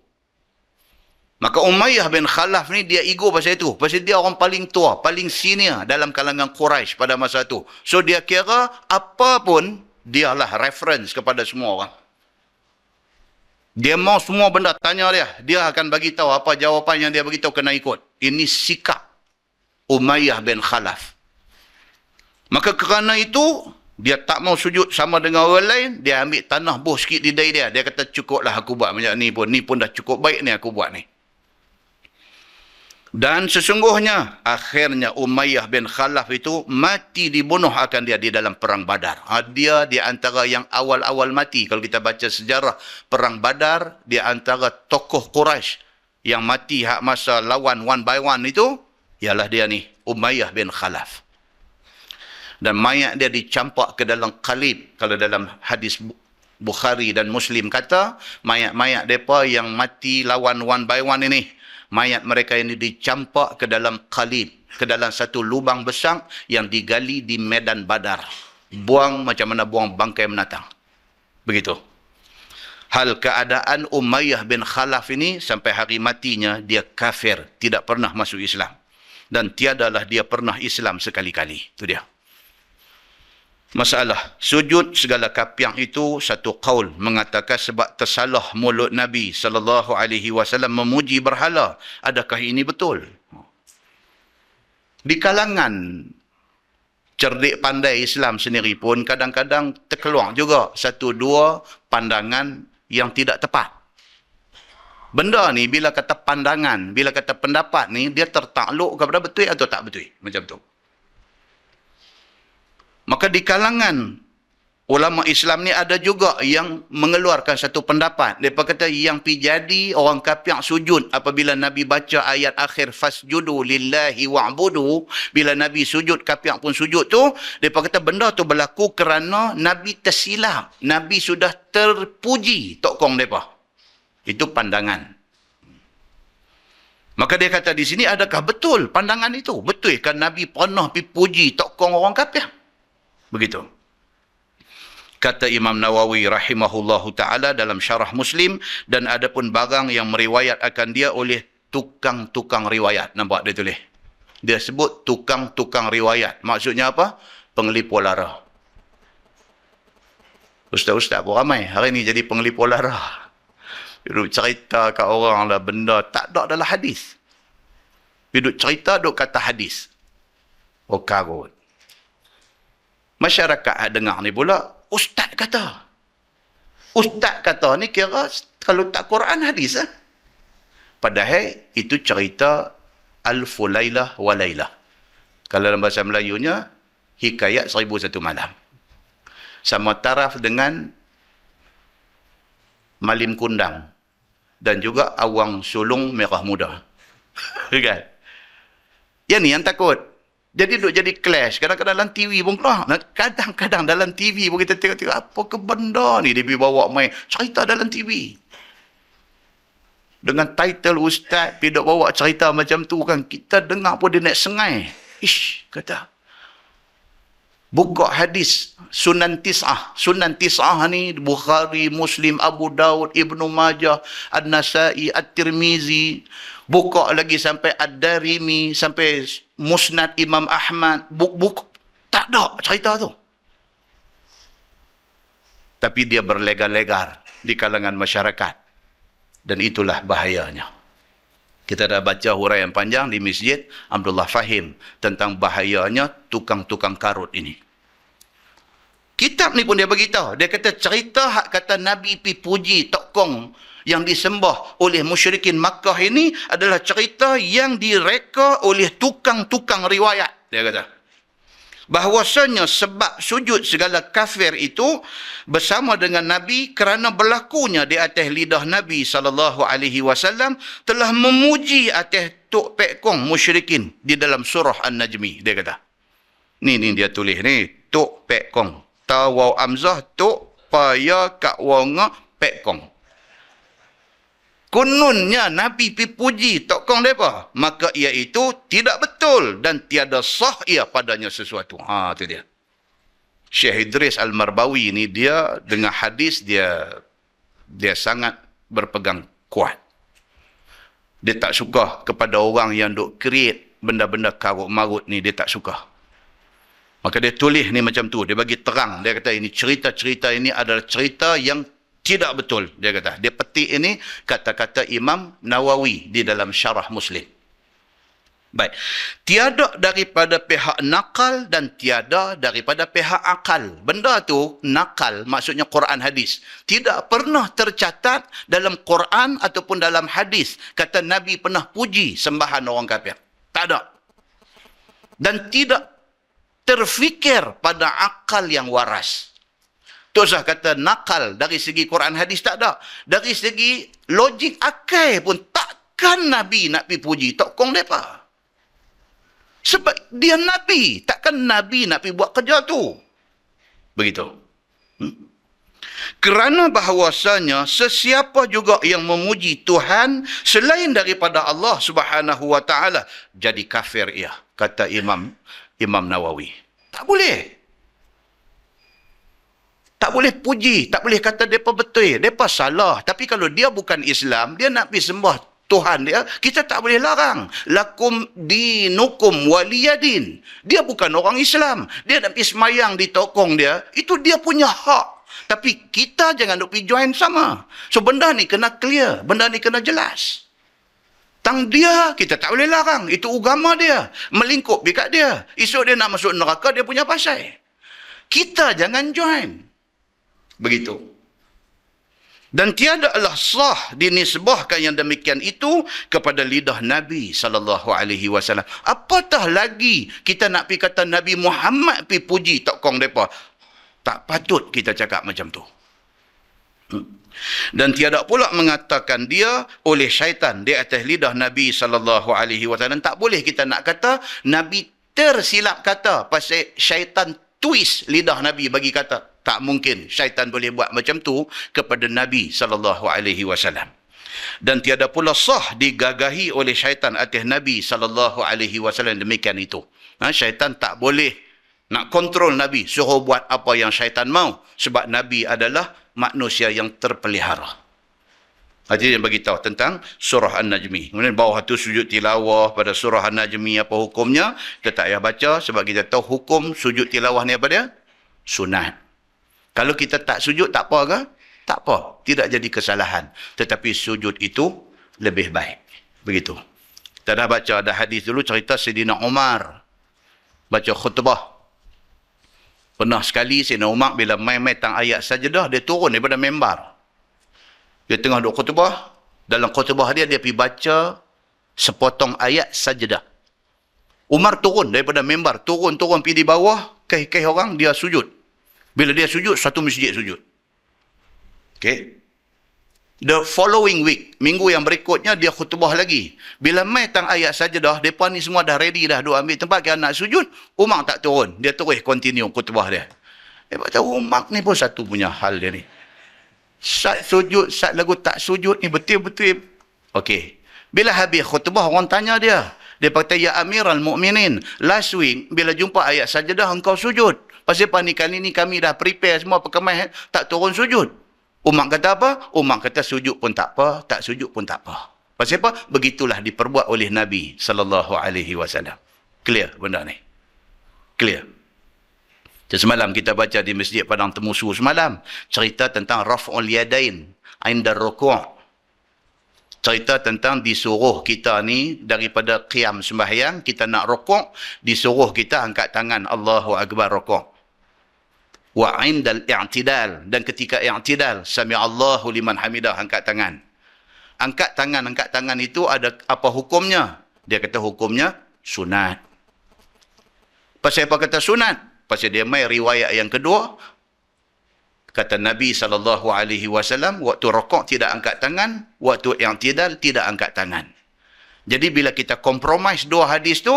Maka Umayyah bin Khalaf ni dia ego pasal itu. Pasal dia orang paling tua, paling senior dalam kalangan Quraisy pada masa itu. So dia kira apa pun, dialah reference kepada semua orang. Dia mau semua benda tanya dia, dia akan bagi tahu apa jawapan yang dia bagi tahu, kena ikut. Ini sikap Umayyah bin Khalaf. Maka kerana itu, dia tak mau sujud sama dengan orang lain, dia ambil tanah buh sikit di dahi dia. Dia kata, cukuplah aku buat macam ni pun dah cukup baik ni aku buat ni. Dan sesungguhnya, akhirnya Umayyah bin Khalaf itu mati dibunuh akan dia di dalam perang Badar. Dia di antara yang awal-awal mati. Kalau kita baca sejarah perang Badar, di antara tokoh Quraisy yang mati hak masa lawan one by one itu, ialah dia ni, Umayyah bin Khalaf. Dan mayat dia dicampak ke dalam qalib. Kalau dalam hadis Bukhari dan Muslim kata, mayat-mayat mereka yang mati lawan one by one ini, mayat mereka ini dicampak ke dalam qalib, ke dalam satu lubang besar yang digali di medan Badar. Buang macam mana buang bangkai menatang. Begitu. Hal keadaan Umayyah bin Khalaf ini sampai hari matinya, dia kafir, tidak pernah masuk Islam. Dan tiadalah dia pernah Islam sekali-kali. Itu dia. Masalah sujud segala kapiang itu, satu qaul mengatakan sebab tersalah mulut Nabi SAW memuji berhala. Adakah ini betul? Di kalangan cerdik pandai Islam sendiri pun kadang-kadang terkeluar juga satu dua pandangan yang tidak tepat. Benda ni bila kata pandangan, bila kata pendapat ni, dia tertakluk kepada betul atau tak betul. Macam tu. Maka di kalangan ulama Islam ni ada juga yang mengeluarkan satu pendapat. Mereka kata yang jadi orang kafir sujud apabila Nabi baca ayat akhir fasjudu lillahi wa'budu, bila Nabi sujud, kafir pun sujud tu, mereka kata benda tu berlaku kerana Nabi tersilap. Nabi sudah terpuji tokong mereka. Itu pandangan. Maka dia kata di sini, adakah betul pandangan itu? Betul kan Nabi pernah puji tokong orang kafir? Begitu. Kata Imam Nawawi rahimahullahu ta'ala dalam syarah Muslim, dan ada pun barang yang meriwayat akan dia oleh tukang-tukang riwayat. Nampak dia tulis? Dia sebut tukang-tukang riwayat. Maksudnya apa? Pengelipur lara. Ustaz-ustaz pun ramai hari ni jadi pengelipur lara. Duduk cerita kat orang lah benda tak ada dalam hadis. Duduk cerita, duduk kata hadis. Oh karut. Masyarakat dengar ni pula, ustaz kata. Ustaz kata ni kira kalau tak Quran hadis lah. Padahal itu cerita Alfu Lailah wa Lailah. Kalau dalam bahasa Melayunya, hikayat 1001 malam. Sama taraf dengan Malim Kundang. Dan juga Awang Sulung Merah Muda. Kan? Yang ni yang takut. Jadi duk jadi clash. Kadang-kadang dalam TV pun keluar. Kadang-kadang dalam TV pun kita tengok-tengok apa ke benda ni dia bawa main. Cerita dalam TV. Dengan title ustaz, pergi duk bawa cerita macam tu kan. Kita dengar pun dia nak sengai. Ish, kata. Buka hadis Sunan Tis'ah. Sunan Tis'ah ni Bukhari, Muslim, Abu Daud, Ibnu Majah, An-Nasai, At-Tirmizi. Buka lagi sampai Ad-Darimi, sampai Musnad Imam Ahmad. Tak ada cerita tu. Tapi dia berlegar-legar di kalangan masyarakat. Dan itulah bahayanya. Kita dah baca huraian panjang di Masjid Abdullah Fahim tentang bahayanya tukang-tukang karut ini. Kitab ni pun dia beritahu. Dia kata cerita hak kata Nabi pi puji tokong yang disembah oleh musyrikin Makkah ini adalah cerita yang direka oleh tukang-tukang riwayat. Dia kata. Bahawasanya sebab sujud segala kafir itu bersama dengan Nabi kerana berlakunya di atas lidah Nabi SAW telah memuji atas Tok Pek Kong musyrikin di dalam surah An-Najmi. Dia kata. Ni dia tulis ni. Tok Pek Kong. Tawaw Amzah Tok Paya Kak Wonga Pek Kong. Kononnya Nabi puji Tok Kong mereka. Maka ia itu tidak betul dan tiada sah ia padanya sesuatu. Itu dia. Syekh Idris Al-Marbawi ni dia dengan hadis dia sangat berpegang kuat. Dia tak suka kepada orang yang duk create benda-benda karut-marut ni. Dia tak suka. Maka dia tulis ni macam tu. Dia bagi terang. Dia kata ini cerita-cerita ini adalah cerita yang tidak betul. Dia kata. Dia petik ini kata-kata Imam Nawawi di dalam syarah Muslim. Baik. Tiada daripada pihak nakal dan tiada daripada pihak akal. Benda tu nakal maksudnya Quran hadis. Tidak pernah tercatat dalam Quran ataupun dalam hadis. Kata Nabi pernah puji sembahan orang kafir. Tak ada. Dan tidak terfikir pada akal yang waras. Tu saya kata nakal dari segi Quran hadis tak ada. Dari segi logik akal pun takkan Nabi nak pergi puji Tok Kong mereka. Sebab dia Nabi. Takkan Nabi nak pergi buat kerja tu. Begitu. Kerana bahawasanya sesiapa juga yang memuji Tuhan selain daripada Allah Subhanahu wa taala jadi kafir ia, kata Imam Nawawi. Tak boleh. Tak boleh puji, tak boleh kata mereka betul, mereka salah. Tapi kalau dia bukan Islam, dia nak pergi sembah Tuhan dia, kita tak boleh larang. Lakum dinukum waliyadin. Dia bukan orang Islam. Dia nak pergi semayang di tokong dia, itu dia punya hak. Tapi kita jangan nak pergi join sama. So benda ni kena clear, benda ni kena jelas. Tang dia, kita tak boleh larang. Itu agama dia. Melingkup dekat dia. Esok dia nak masuk neraka, dia punya pasal. Kita jangan join. Begitu. Dan tiadalah sah dinisbahkan yang demikian itu kepada lidah Nabi SAW. Apatah lagi kita nak pergi kata Nabi Muhammad pergi puji Tok Kong mereka. Tak patut kita cakap macam tu. Dan tiada pula mengatakan dia oleh syaitan di atas lidah Nabi SAW. Tak boleh kita nak kata Nabi tersilap kata pasal syaitan twist lidah Nabi bagi kata. Tak mungkin syaitan boleh buat macam tu kepada Nabi SAW. Dan tiada pula sah digagahi oleh syaitan atas Nabi SAW demikian itu. Syaitan tak boleh nak kontrol Nabi, suruh buat apa yang syaitan mau. Sebab Nabi adalah manusia yang terpelihara. Hati yang bagi tahu tentang surah An-Najmi. Kemudian bawah tu sujud tilawah pada surah An-Najmi apa hukumnya? Kita tak payah baca sebab kita tahu hukum sujud tilawah ni apa dia? Sunat. Kalau kita tak sujud tak apa ke? Tak apa. Tidak jadi kesalahan. Tetapi sujud itu lebih baik. Begitu. Kita dah baca ada hadis dulu cerita Sayyidina Umar baca khutbah. Pernah sekali Sayyidina Umar bila main-main tang ayat sajadah dia turun daripada mimbar. Dia tengah duduk khutbah. Dalam khutbah dia pergi baca sepotong ayat sajadah. Umar turun daripada mimbar. Turun pergi di bawah. Keh-keh orang dia sujud. Bila dia sujud, satu masjid sujud. Okay. The following week, minggu yang berikutnya dia khutbah lagi. Bila mai tang ayat sajadah, mereka ni semua dah ready dah duk ambil tempat kira nak sujud. Umar tak turun. Dia terus continue khutbah dia. Mereka tahu Umar ni pun satu punya hal dia ni. Sat sujud, sat lagu tak sujud ni betul-betul. Okey. Bila habis khutbah orang tanya dia. Dia kata, ya Amiral Mukminin, last week bila jumpa ayat sajadah engkau sujud. Pasal apa ni kali ni kami dah prepare semua perkemahan tak turun sujud. Umar kata apa? Umar kata sujud pun tak apa, tak sujud pun tak apa. Pasal apa? Begitulah diperbuat oleh Nabi sallallahu alaihi wasallam. Clear benda ni. Clear. Semalam kita baca di Masjid Padang Temusu semalam. Cerita tentang raf'ul yadain inda ruku'. Cerita tentang disuruh kita ni daripada qiyam sembahyang, kita nak rukuk, disuruh kita angkat tangan Allahu Akbar rukuk. Wa indal i'tidal. Dan ketika i'tidal, sami'allahu liman hamidah, angkat tangan. Angkat tangan itu ada apa hukumnya? Dia kata hukumnya sunat. Pasal apa kata sunat? Pasal dia mai riwayat yang kedua, kata Nabi SAW, waktu rokok tidak angkat tangan, waktu i'tidal tidak angkat tangan. Jadi bila kita compromise dua hadis tu,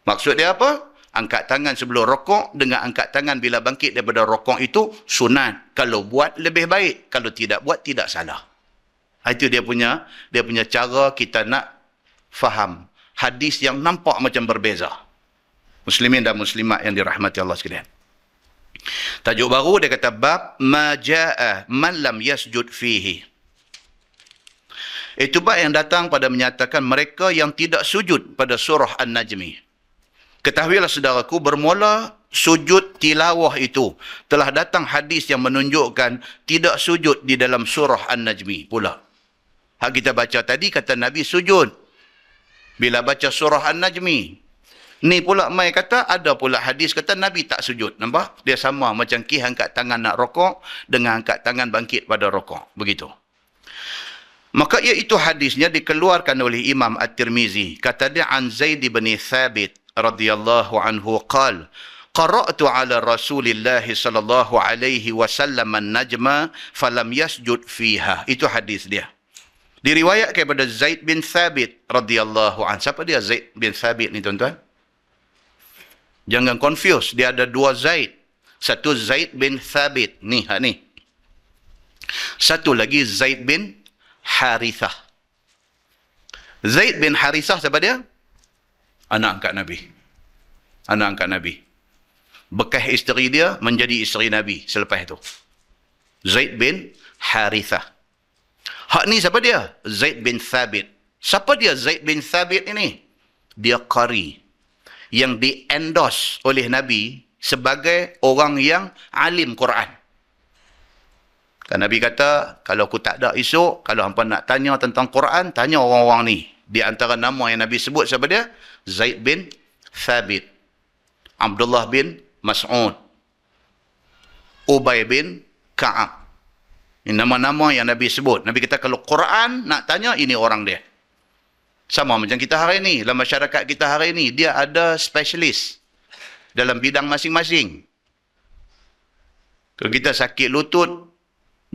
maksud dia apa? Angkat tangan sebelum rokok dengan angkat tangan bila bangkit daripada rokok itu sunat. Kalau buat lebih baik, kalau tidak buat tidak salah. Itu dia punya cara kita nak faham hadis yang nampak macam berbeza. Muslimin dan muslimat yang dirahmati Allah sekalian. Tajuk baru dia kata bab ma jaa man lam yasjud fihi. Itu bab yang datang pada menyatakan mereka yang tidak sujud pada surah An-Najmi. Ketahuilah saudaraku, bermula sujud tilawah itu telah datang hadis yang menunjukkan tidak sujud di dalam surah An-Najmi pula. Hak kita baca tadi kata Nabi sujud bila baca surah An-Najmi. Ni pula mai kata, ada pula hadis kata Nabi tak sujud. Nampak? Dia sama macam kih angkat tangan nak rokok dengan angkat tangan bangkit pada rokok. Begitu. Maka iaitu hadisnya dikeluarkan oleh Imam At-Tirmizi. Kata dia an Zaid bin Thabit radhiyallahu anhu qal qara'tu ala Rasulillah sallallahu alaihi wasallam an-najma falam yasjud fiha. Itu hadis dia. Diriwayatkan kepada Zaid bin Thabit radhiyallahu anhu. Siapa dia Zaid bin Thabit ni tuan-tuan? Jangan confuse, dia ada dua Zaid. Satu Zaid bin Thabit, ni. Satu lagi Zaid bin Harithah. Zaid bin Harithah siapa dia? Anak angkat Nabi. Anak angkat Nabi. Bekas isteri dia menjadi isteri Nabi selepas itu. Zaid bin Harithah. Hak ni siapa dia? Zaid bin Thabit. Siapa dia Zaid bin Thabit ini? Dia qari yang di-endorse oleh Nabi sebagai orang yang alim Quran. Kan Nabi kata, kalau aku tak ada esok, kalau hampa nak tanya tentang Quran, tanya orang-orang ni. Di antara nama yang Nabi sebut siapa dia? Zaid bin Thabit, Abdullah bin Mas'ud, Ubay bin Ka'ab. Ini nama-nama yang Nabi sebut. Nabi kata kalau Quran nak tanya, ini orang dia. Sama macam kita hari ini. Dalam masyarakat kita hari ini, dia ada spesialis dalam bidang masing-masing. Kalau kita sakit lutut,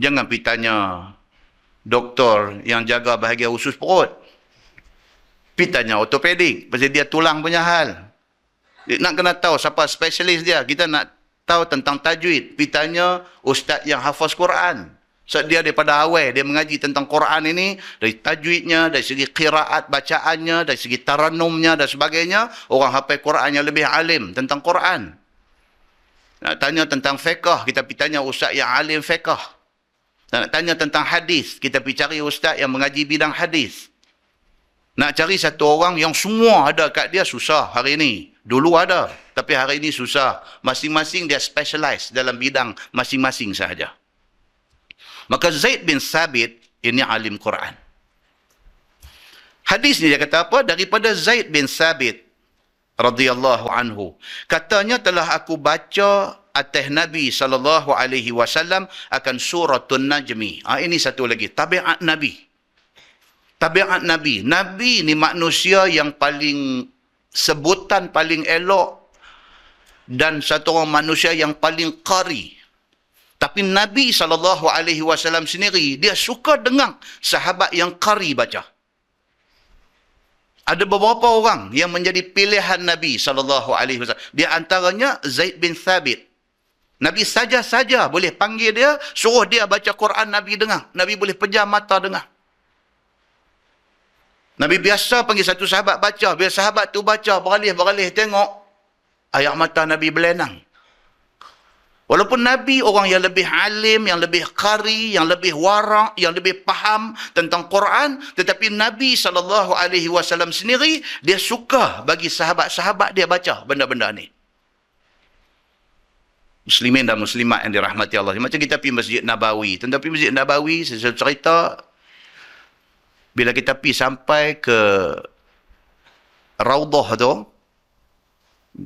jangan pergi tanya doktor yang jaga bahagian usus perut. Pergi tanya ortopedik. Pasal dia tulang punya hal. Nak kena tahu siapa spesialis dia. Kita nak tahu tentang tajwid. Pergi tanya ustaz yang hafaz Quran. So, dia daripada awal, dia mengaji tentang Quran ini, dari tajwidnya, dari segi qiraat bacaannya, dari segi taranumnya dan sebagainya, orang hafal Quran yang lebih alim tentang Quran. Nak tanya tentang fiqh, kita pergi tanya ustaz yang alim fiqh. Nak tanya tentang hadis, kita pergi cari ustaz yang mengaji bidang hadis. Nak cari satu orang yang semua ada kat dia, susah hari ini. Dulu ada, tapi hari ini susah. Masing-masing dia specialize dalam bidang masing-masing sahaja. Maka Zaid bin Sabit ini alim Quran. Hadis ni dia kata apa? Daripada Zaid bin Sabit radhiyallahu anhu. Katanya telah aku baca atas Nabi SAW akan suratun Najmi. Ini satu lagi. Tabiat Nabi. Tabiat Nabi. Nabi ni manusia yang paling sebutan paling elok dan satu orang manusia yang paling qari. Tapi Nabi SAW sendiri, dia suka dengar sahabat yang qari baca. Ada beberapa orang yang menjadi pilihan Nabi SAW. Di antaranya Zaid bin Thabit. Nabi saja-saja boleh panggil dia, suruh dia baca Quran, Nabi dengar. Nabi boleh pejam mata dengar. Nabi biasa panggil satu sahabat baca. Bila sahabat tu baca, beralih-beralih tengok, air mata Nabi berlenang. Walaupun Nabi orang yang lebih alim, yang lebih qari, yang lebih wara', yang lebih faham tentang Quran, tetapi Nabi SAW sendiri, dia suka bagi sahabat-sahabat dia baca benda-benda ni. Muslimin dan muslimat yang dirahmati Allah. Macam kita pergi Masjid Nabawi. Tentang pergi Masjid Nabawi, saya cerita, bila kita pergi sampai ke Raudah tu,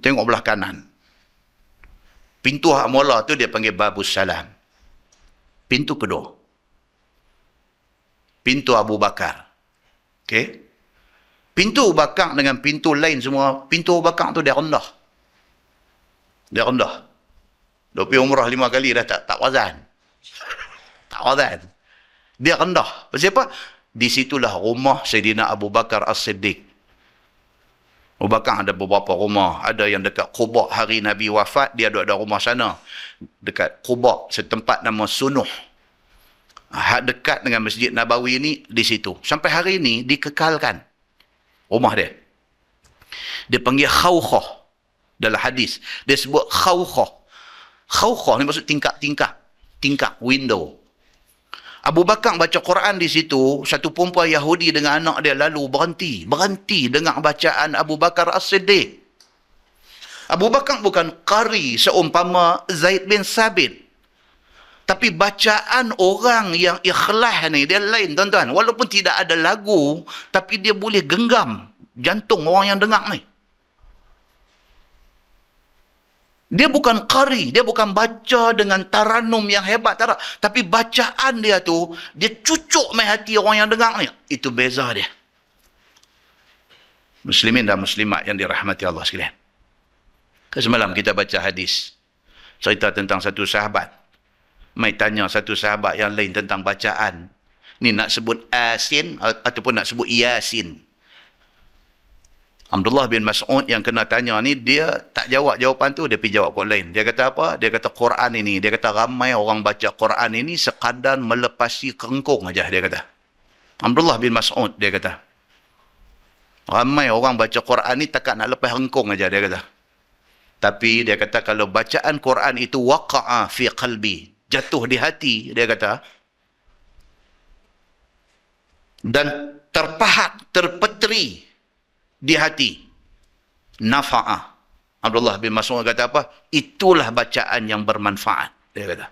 tengok belah kanan. Pintu hak mula tu dia panggil Babus Salam. Pintu kedua, pintu Abu Bakar. Okey. Pintu Abu Bakar dengan pintu lain semua, pintu Abu Bakar tu dia rendah. Dia rendah. Dia pergi umrah 5 kali dah tak wazan. Tak wazan. Dia rendah. Pasal apa? Di situlah rumah Sayyidina Abu Bakar As-Siddiq. Abu Bakar ada beberapa rumah. Ada yang dekat Quba, hari Nabi wafat, dia ada rumah sana. Dekat Quba, setempat nama Sunuh. Dekat dengan Masjid Nabawi ni, di situ. Sampai hari ni, dikekalkan rumah dia. Dia panggil Khawkhah dalam hadis. Dia sebut Khawkhah. Khawkhah ni maksud tingkap-tingkap. Tingkap, window. Abu Bakar baca Quran di situ, satu perempuan Yahudi dengan anak dia lalu berhenti dengar bacaan Abu Bakar As-Siddiq. Abu Bakar bukan qari seumpama Zaid bin Sabit. Tapi bacaan orang yang ikhlas ni, dia lain tuan-tuan. Walaupun tidak ada lagu, tapi dia boleh genggam jantung orang yang dengar ni. Dia bukan qari, dia bukan baca dengan taranum yang hebat, tak. Tapi bacaan dia tu, dia cucuk main hati orang yang dengar ni. Itu beza dia. Muslimin dan muslimat yang dirahmati Allah sekalian. Semalam kita baca hadis. Cerita tentang satu sahabat. Mai tanya satu sahabat yang lain tentang bacaan. Ni nak sebut Asin ataupun nak sebut Yasin. Abdullah bin Mas'ud yang kena tanya ni, dia tak jawab jawapan tu, dia pergi jawab kot lain. Dia kata apa? Dia kata Quran ini, dia kata ramai orang baca Quran ini sekadar melepasi kengkung aja, dia kata. Abdullah bin Mas'ud, dia kata. Ramai orang baca Quran ni takat nak lepas kengkung aja, dia kata. Tapi dia kata kalau bacaan Quran itu waqa'a fi qalbi, jatuh di hati, dia kata, dan terpahat, terpetri di hati, nafa'ah. Abdullah bin Mas'ud kata apa? Itulah bacaan yang bermanfaat, dia kata.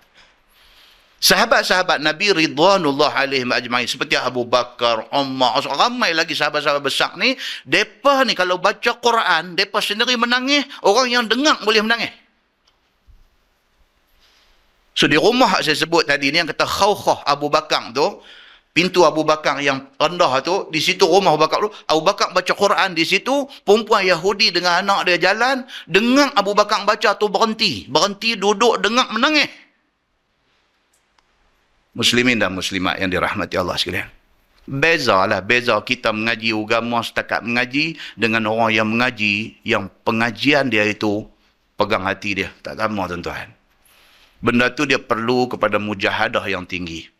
Sahabat-sahabat Nabi ridwanullah alaihim ajma'in, seperti Abu Bakar, Umar, ramai lagi sahabat-sahabat besar ni, mereka ni kalau baca Quran, mereka sendiri menangis, orang yang dengar boleh menangis. So di rumah saya sebut tadi ni, yang kata Khawkhah Abu Bakar tu, pintu Abu Bakar yang rendah tu, di situ rumah Abu Bakar tu, Abu Bakar baca Quran di situ, perempuan Yahudi dengan anak dia jalan, dengar Abu Bakar baca tu berhenti, duduk, dengar, menangis. Muslimin dan muslimat yang dirahmati Allah sekalian. Beza kita mengaji agama setakat mengaji dengan orang yang mengaji, yang pengajian dia itu pegang hati dia. Tak sama tuan-tuan. Benda tu dia perlu kepada mujahadah yang tinggi.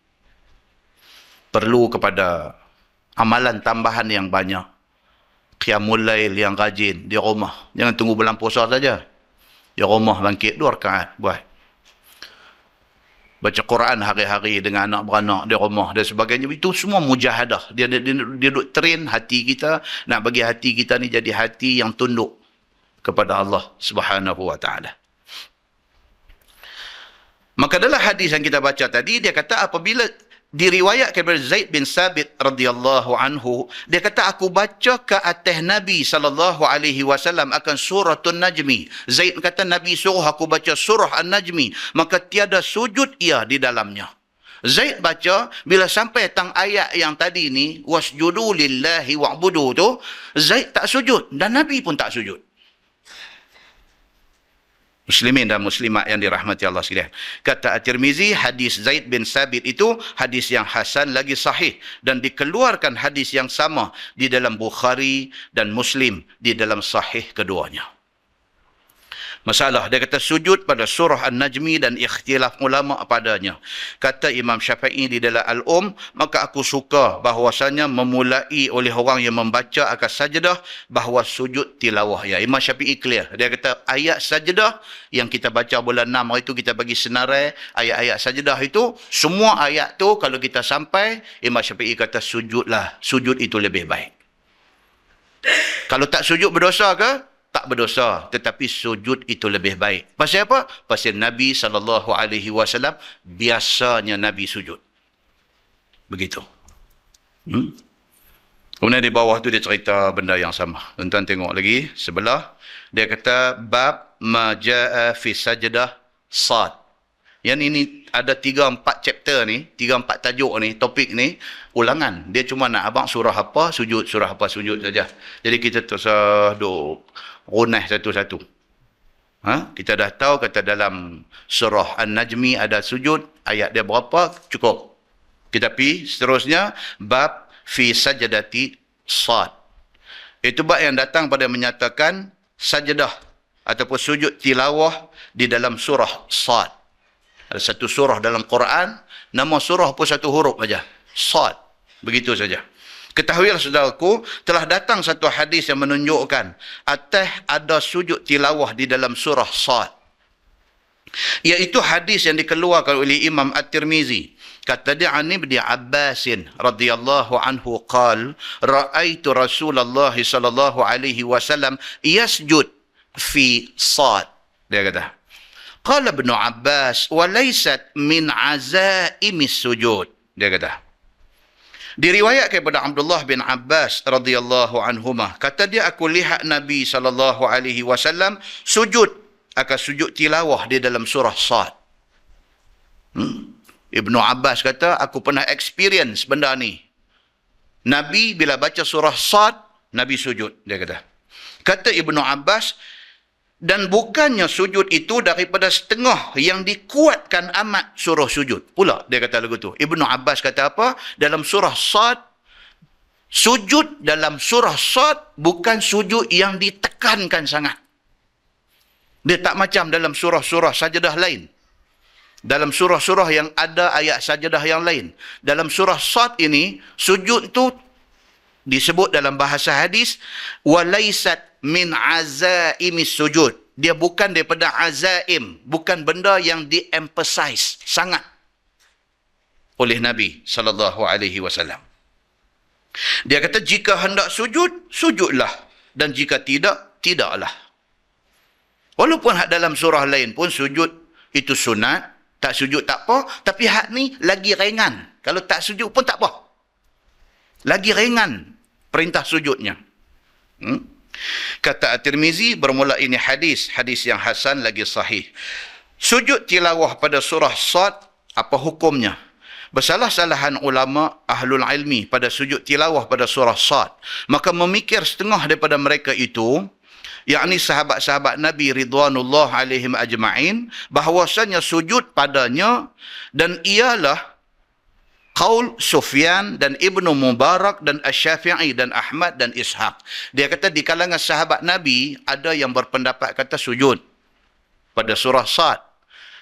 Perlu kepada amalan tambahan yang banyak. Qiyamul lail yang rajin di rumah. Jangan tunggu bulan puasa saja. Di rumah bangkit 2 rakaat buat. Baca Quran hari-hari dengan anak beranak di rumah dan sebagainya. Itu semua mujahadah. Dia duk train hati kita, nak bagi hati kita ni jadi hati yang tunduk kepada Allah Subhanahu wa taala. Maka dalam hadis yang kita baca tadi, dia kata apabila diriwayatkan dari Zaid bin Sabit radhiyallahu anhu, dia kata aku baca ke atas Nabi sallallahu alaihi wasallam akan suratul Najmi. Zaid kata Nabi suruh aku baca surah An-Najmi, maka tiada sujud ia di dalamnya. Zaid baca bila sampai tang ayat yang tadi ni wasjudu lillahi wa'budu tu, Zaid tak sujud dan Nabi pun tak sujud. Muslimin dan muslimat yang dirahmati Allah sekalian. Kata At-Tirmizi, hadis Zaid bin Sabit itu hadis yang hasan lagi sahih dan dikeluarkan hadis yang sama di dalam Bukhari dan Muslim di dalam sahih keduanya. Masalah, dia kata sujud pada surah An-Najmi dan ikhtilaf ulama padanya. Kata Imam Syafi'i di dalam Al-Um, maka aku suka bahawasanya memulai oleh orang yang membaca akan sajdah bahawa sujud tilawah. Ya, Imam Syafi'i clear. Dia kata ayat sajdah yang kita baca bulan 6 hari itu kita bagi senarai ayat-ayat sajdah itu, semua ayat tu kalau kita sampai, Imam Syafi'i kata sujudlah. Sujud itu lebih baik. Kalau tak sujud berdosa ke? Tak berdosa, tetapi sujud itu lebih baik. Pasal apa? Pasal Nabi SAW biasanya Nabi sujud. Begitu. Kemudian di bawah tu dia cerita benda yang sama. Tuan-tuan tengok lagi sebelah. Dia kata bab majaa fi sajdah sad. Yang ini ada 3-4 chapter ni, 3-4 tajuk ni, topik ni, ulangan. Dia cuma nak abang surah apa, sujud, surah apa, sujud saja. Jadi kita terus duk runah satu-satu. Kita dah tahu kata dalam surah An-Najmi ada sujud, ayat dia berapa, cukup. Kita pergi seterusnya, bab fi sajdati sad. Itu bab yang datang pada menyatakan sajdah ataupun sujud tilawah di dalam surah Sad. Ada satu surah dalam Quran, nama surah pun satu huruf saja. Sad. Begitu saja. Ketahuilah saudaraku, telah datang satu hadis yang menunjukkan atas ada sujud tilawah di dalam surah Sad. Iaitu hadis yang dikeluarkan oleh Imam At-Tirmizi. Kata dia an Ibn Abbas radhiyallahu anhu qal ra'aitu Rasulullah sallallahu alaihi wasallam yasjud fi Sad. Dia kata qala Ibn Abbas wa laysat min azaimis sujud. Dia kata diriwayatkan kepada Abdullah bin Abbas radhiyallahu anhumah, kata dia aku lihat Nabi sallallahu alaihi wasallam sujud akan sujud tilawah di dalam surah Sad. Ibnu Abbas kata aku pernah experience benda ni. Nabi bila baca surah Sad, Nabi sujud, dia kata. Kata Ibnu Abbas, dan bukannya sujud itu daripada setengah yang dikuatkan amat suruh sujud. Pula dia kata lagu tu. Ibnu Abbas kata apa? Dalam surah Sad, sujud dalam surah Sad bukan sujud yang ditekankan sangat. Dia tak macam dalam surah-surah sajdah lain. Dalam surah-surah yang ada ayat sajdah yang lain. Dalam surah Sad ini, sujud itu disebut dalam bahasa hadis, walaysat min azaimis sujud. Dia bukan daripada azaim, bukan benda yang di-emphasize sangat oleh Nabi sallallahu alaihi wasallam. Dia kata jika hendak sujud, sujudlah, dan jika tidak, tidaklah. Walaupun dalam surah lain pun sujud itu sunat, tak sujud tak apa, tapi hak ni lagi ringan. Kalau tak sujud pun tak apa. Lagi ringan perintah sujudnya. Kata At-Tirmizi, bermula ini hadis yang hasan lagi sahih. Sujud tilawah pada surah Sad, apa hukumnya? Bersalah-salahan ulama ahlul ilmi pada sujud tilawah pada surah Sad. Maka memikir setengah daripada mereka itu, yakni sahabat-sahabat Nabi ridwanullah alaihim ajma'in, bahawasanya sujud padanya, dan ialah qaul Sufyan dan Ibnu Mubarak dan Asy-Syafi'i dan Ahmad dan Ishaq. Dia kata di kalangan sahabat Nabi ada yang berpendapat kata sujud pada surah Sad,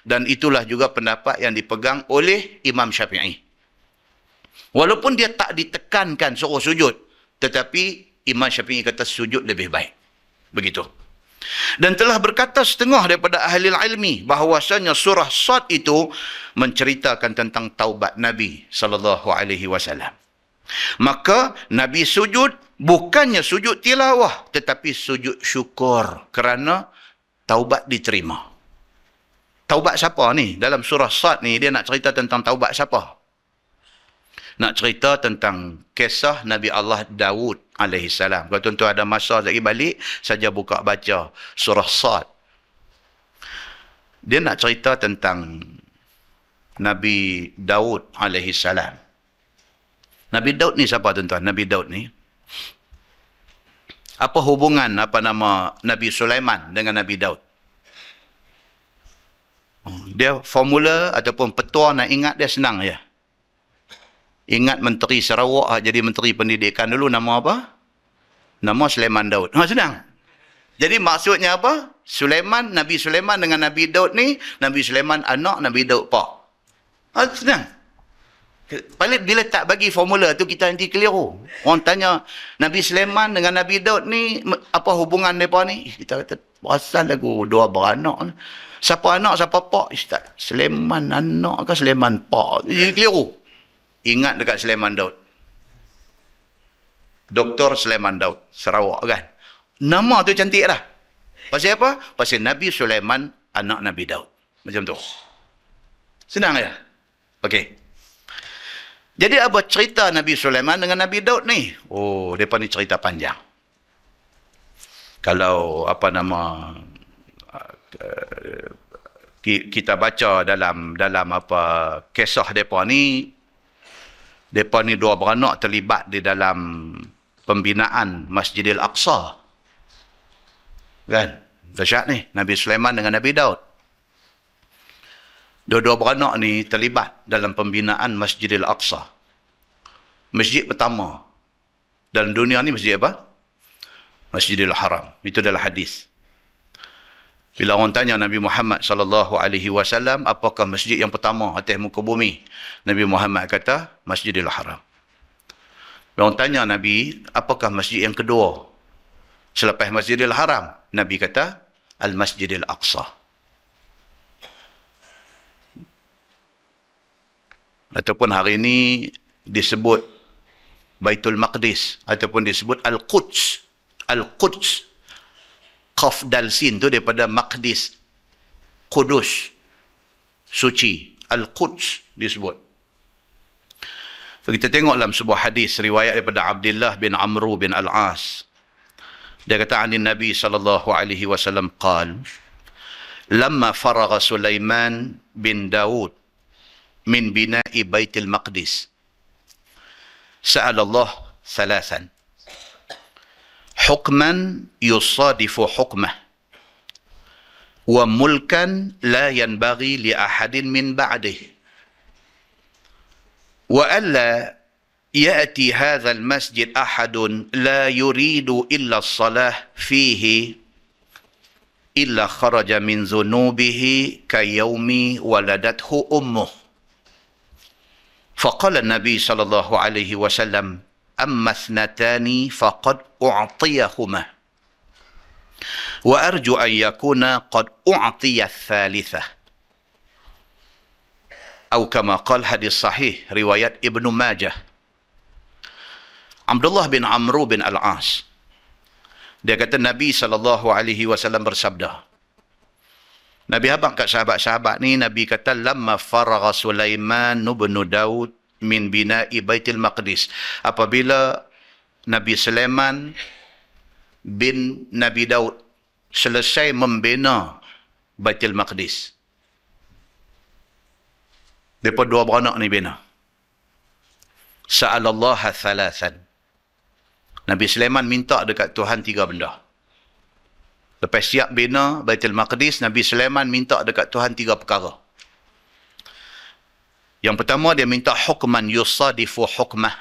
dan itulah juga pendapat yang dipegang oleh Imam Syafi'i. Walaupun dia tak ditekankan suruh sujud, tetapi Imam Syafi'i kata sujud lebih baik. Begitu. Dan telah berkata setengah daripada ahli ilmi bahawasanya surah Sad itu menceritakan tentang taubat Nabi SAW. Maka Nabi sujud bukannya sujud tilawah tetapi sujud syukur kerana taubat diterima. Taubat siapa ni? Dalam surah Sad ni dia nak cerita tentang taubat siapa? Nak cerita tentang kisah Nabi Allah Daud alaihissalam. Kalau tuan-tuan ada masa lagi balik, saja buka baca surah Sad. Dia nak cerita tentang Nabi Daud alaihissalam. Nabi Daud ni siapa tuan-tuan? Nabi Daud ni apa hubungan Nabi Sulaiman dengan Nabi Daud? Dia formula ataupun petua nak ingat dia senang je. Ingat Menteri Sarawak jadi Menteri Pendidikan dulu, nama apa? Nama Sulaiman Daud. Senang. Jadi maksudnya apa? Nabi Sulaiman dengan Nabi Daud ni, Nabi Sulaiman anak, Nabi Daud pak. Senang. Paling bila tak bagi formula tu kita nanti keliru. Orang tanya Nabi Sulaiman dengan Nabi Daud ni apa hubungan mereka ni? Kita kata pasal lagu dua beranak. Siapa anak, siapa pak? Ustaz, Sulaiman anak ke Sulaiman pak? Jadi keliru. Ingat dekat Sulaiman Daud. Dr. Sulaiman Daud, Sarawak kan. Nama tu cantik dah. Pasal apa? Pasal Nabi Sulaiman anak Nabi Daud. Macam tu. Senang ya? Okey. Jadi apa cerita Nabi Sulaiman dengan Nabi Daud ni? Oh, mereka ni cerita panjang. Kalau kita baca dalam kisah mereka ni dua beranak terlibat di dalam pembinaan Masjidil Aqsa. Kan? Dahsyat ni, Nabi Sulaiman dengan Nabi Daud. Dua beranak ni terlibat dalam pembinaan Masjidil Aqsa. Masjid pertama dalam dunia ni masjid apa? Masjidil Haram. Itu adalah hadis. Bila orang tanya Nabi Muhammad SAW, apakah masjid yang pertama atas muka bumi? Nabi Muhammad kata, Masjidil Haram. Bila orang tanya Nabi, apakah masjid yang kedua selepas Masjidil Haram? Nabi kata, Al-Masjidil Aqsa. Ataupun hari ini disebut Baitul Maqdis, ataupun disebut Al-Quds. Al-Quds. Qaf dal sin tu daripada Maqdis, Kudus, suci. Al-Quds disebut. So, kita tengok dalam sebuah hadis riwayat daripada Abdullah bin Amru bin Al-As. Dia kata anin Nabi SAW qal, lamma faragha Sulaiman bin Daud min bina'i Baitul Maqdis sa'ala Allah thalathan hukman yusadifu hukmah wa mulkan la yanbaghi li ahadin min ba'dih wa alla ya'ti hadha al-masjid ahadun la yuridu illa as-salah fihi illa kharaja min dhunubihi kayawmi waladathu ummuh. Faqala an-nabi sallallahu alaihi wasallam amma ithnatani faqad u'tiyahuma wa arju an yakuna qad u'tiya ath-thalithah atau kama qala hadis sahih riwayat Ibnu Majah. Abdullah bin Amru bin Al-As dia kata Nabi SAW bersabda, Nabi habaq kat sahabat-sahabat ni, Nabi kata lamma faragha Sulaiman bin Daud min bina'i Baitul Maqdis, apabila Nabi Sulaiman bin Nabi Daud selesai membina Baitul Maqdis. Depa dua beranak ni bina. Sa'alallaha thalathan. Nabi Sulaiman minta dekat Tuhan 3 benda. Lepas siap bina Baitul Maqdis, Nabi Sulaiman minta dekat Tuhan 3 perkara. Yang pertama, dia minta hukman yusadifu hukmah.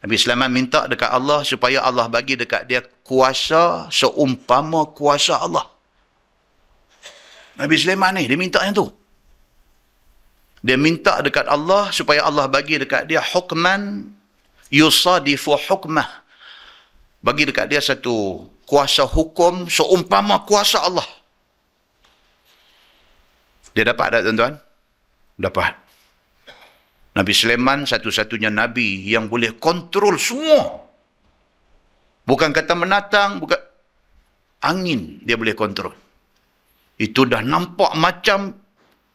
Nabi Sulaiman minta dekat Allah supaya Allah bagi dekat dia kuasa seumpama kuasa Allah. Nabi Sulaiman ni, dia minta yang tu. Dia minta dekat Allah supaya Allah bagi dekat dia hukman yusadifu hukmah. Bagi dekat dia satu kuasa hukum seumpama kuasa Allah. Dia dapat tak tuan-tuan? Dapat. Nabi Sulaiman satu-satunya Nabi yang boleh kontrol semua. Bukan kata menatang, bukan angin dia boleh kontrol. Itu dah nampak macam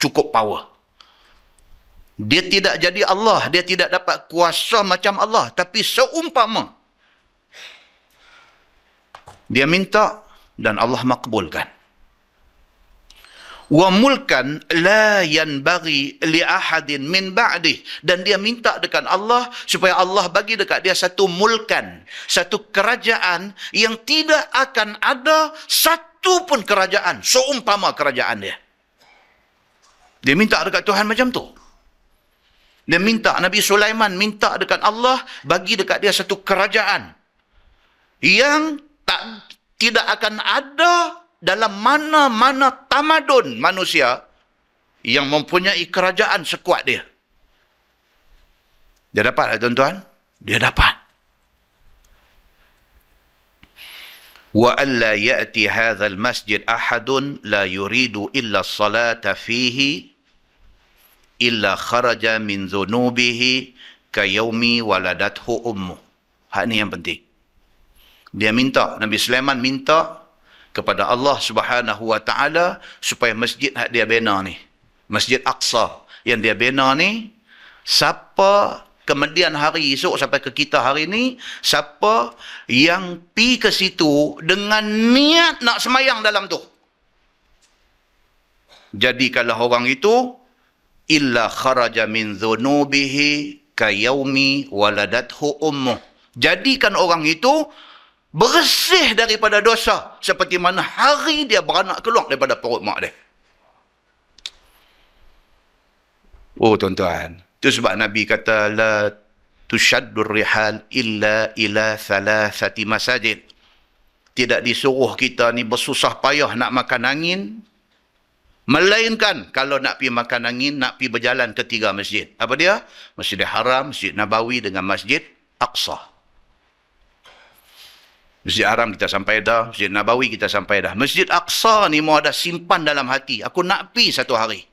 cukup power. Dia tidak jadi Allah, dia tidak dapat kuasa macam Allah, tapi seumpama. Dia minta dan Allah makbulkan. Wa mulkan la yanbaghi li ahadin min ba'dih, dan dia minta dekat Allah supaya Allah bagi dekat dia satu mulkan, satu kerajaan yang tidak akan ada satu pun kerajaan seumpama kerajaan dia. Dia minta dekat Tuhan macam tu. Dia minta, Nabi Sulaiman minta dekat Allah bagi dekat dia satu kerajaan yang tidak akan ada dalam mana-mana tamadun manusia yang mempunyai kerajaan sekuat dia. Dia dapat tak tuan-tuan? Dia dapat. Wa alla ya'ti hadzal masjid ahadun la yuridu illa as-salata fihi illa kharaja min dhunubihi ka yaumi waladathu ummu. Hak ni yang penting. Dia minta, Nabi Sulaiman minta kepada Allah Subhanahu wa taala supaya masjid hak dia bina ni, Masjid Aqsa yang dia bina ni, siapa kemudian hari esok sampai ke kita hari ni, siapa yang pi ke situ dengan niat nak semayang dalam tu, jadi kalau orang itu illa kharaja min dhunubihi ka yaumi waladathu ummuh, jadikan orang itu bersih daripada dosa seperti mana hari dia beranak keluar daripada perut mak dia. Oh tuan-tuan, itu sebab Nabi kata la tushaddur rihal illa ila thalathati masajid. Tidak disuruh kita ni bersusah payah nak makan angin, melainkan kalau nak pi makan angin, nak pi berjalan ke 3 masjid. Apa dia? Masjidil Haram, Masjid Nabawi dengan Masjid Aqsa. Masjid Haram kita sampai dah, Masjid Nabawi kita sampai dah. Masjid Aqsa ni mau ada simpan dalam hati. Aku nak pi satu hari.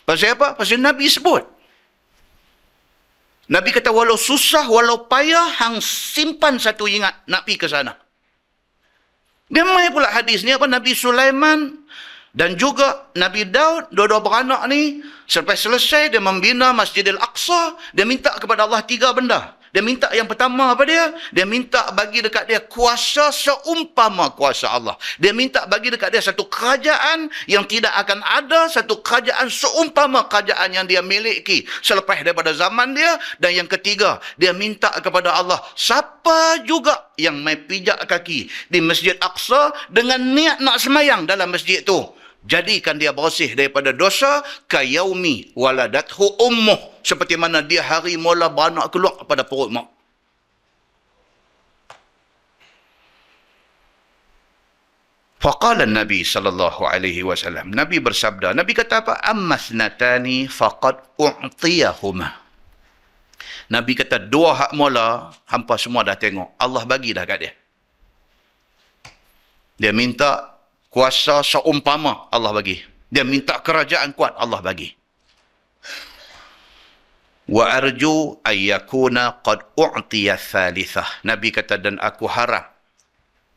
Pasal apa? Pasal Nabi sebut. Nabi kata walau susah, walau payah, hang simpan satu ingat nak pi ke sana. Dia mai pula hadis ni apa? Nabi Sulaiman dan juga Nabi Daud, dua-dua beranak ni, selepas selesai dia membina Masjidil Aqsa, dia minta kepada Allah 3 benda. Dia minta yang pertama apa dia? Dia minta bagi dekat dia kuasa seumpama kuasa Allah. Dia minta bagi dekat dia satu kerajaan yang tidak akan ada satu kerajaan seumpama kerajaan yang dia miliki selepas daripada zaman dia. Dan yang ketiga, dia minta kepada Allah, siapa juga yang mai pijak kaki di Masjid Aqsa dengan niat nak semayang dalam masjid tu, jadikan dia bersih daripada dosa ka yaumi waladathu ummuh, seperti mana dia hari mula beranak keluar pada perut mak. Faqala Nabi sallallahu alaihi wasallam, Nabi bersabda, Nabi kata apa? Ammasnatani faqad u'tiyahuma. Nabi kata 2 hak mula hampa semua dah tengok, Allah bagi dah kat dia. Dia minta kuasa seumpama, Allah bagi. Dia minta kerajaan kuat, Allah bagi. Wa arju ayyakuna qad u'tiya thalithah. Nabi kata dan aku harap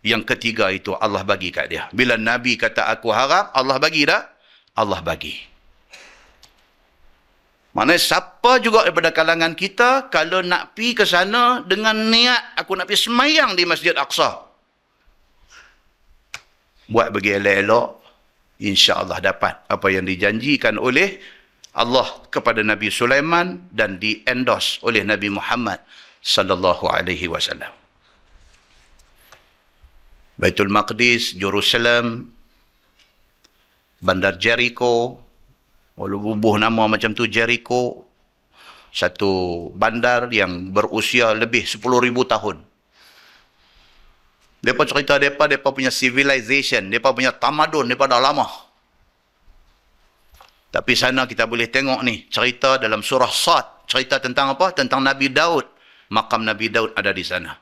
yang ketiga itu Allah bagi kat dia. Bila Nabi kata aku harap, Allah bagi dah? Allah bagi. Maknanya siapa juga daripada kalangan kita kalau nak pi ke sana dengan niat aku nak pi semayang di Masjid Aqsa, buat bagi elok-elok, insya-Allah dapat apa yang dijanjikan oleh Allah kepada Nabi Sulaiman dan di-endorse oleh Nabi Muhammad sallallahu alaihi wasallam. Baitul Maqdis, Jerusalem, Bandar Jericho, bubuh nama macam tu Jericho, satu bandar yang berusia lebih 10,000 tahun. Mereka cerita mereka punya civilization, mereka punya tamadun, mereka dah lama. Tapi sana kita boleh tengok ni, cerita dalam surah Sad, cerita tentang apa? Tentang Nabi Daud. Makam Nabi Daud ada di sana.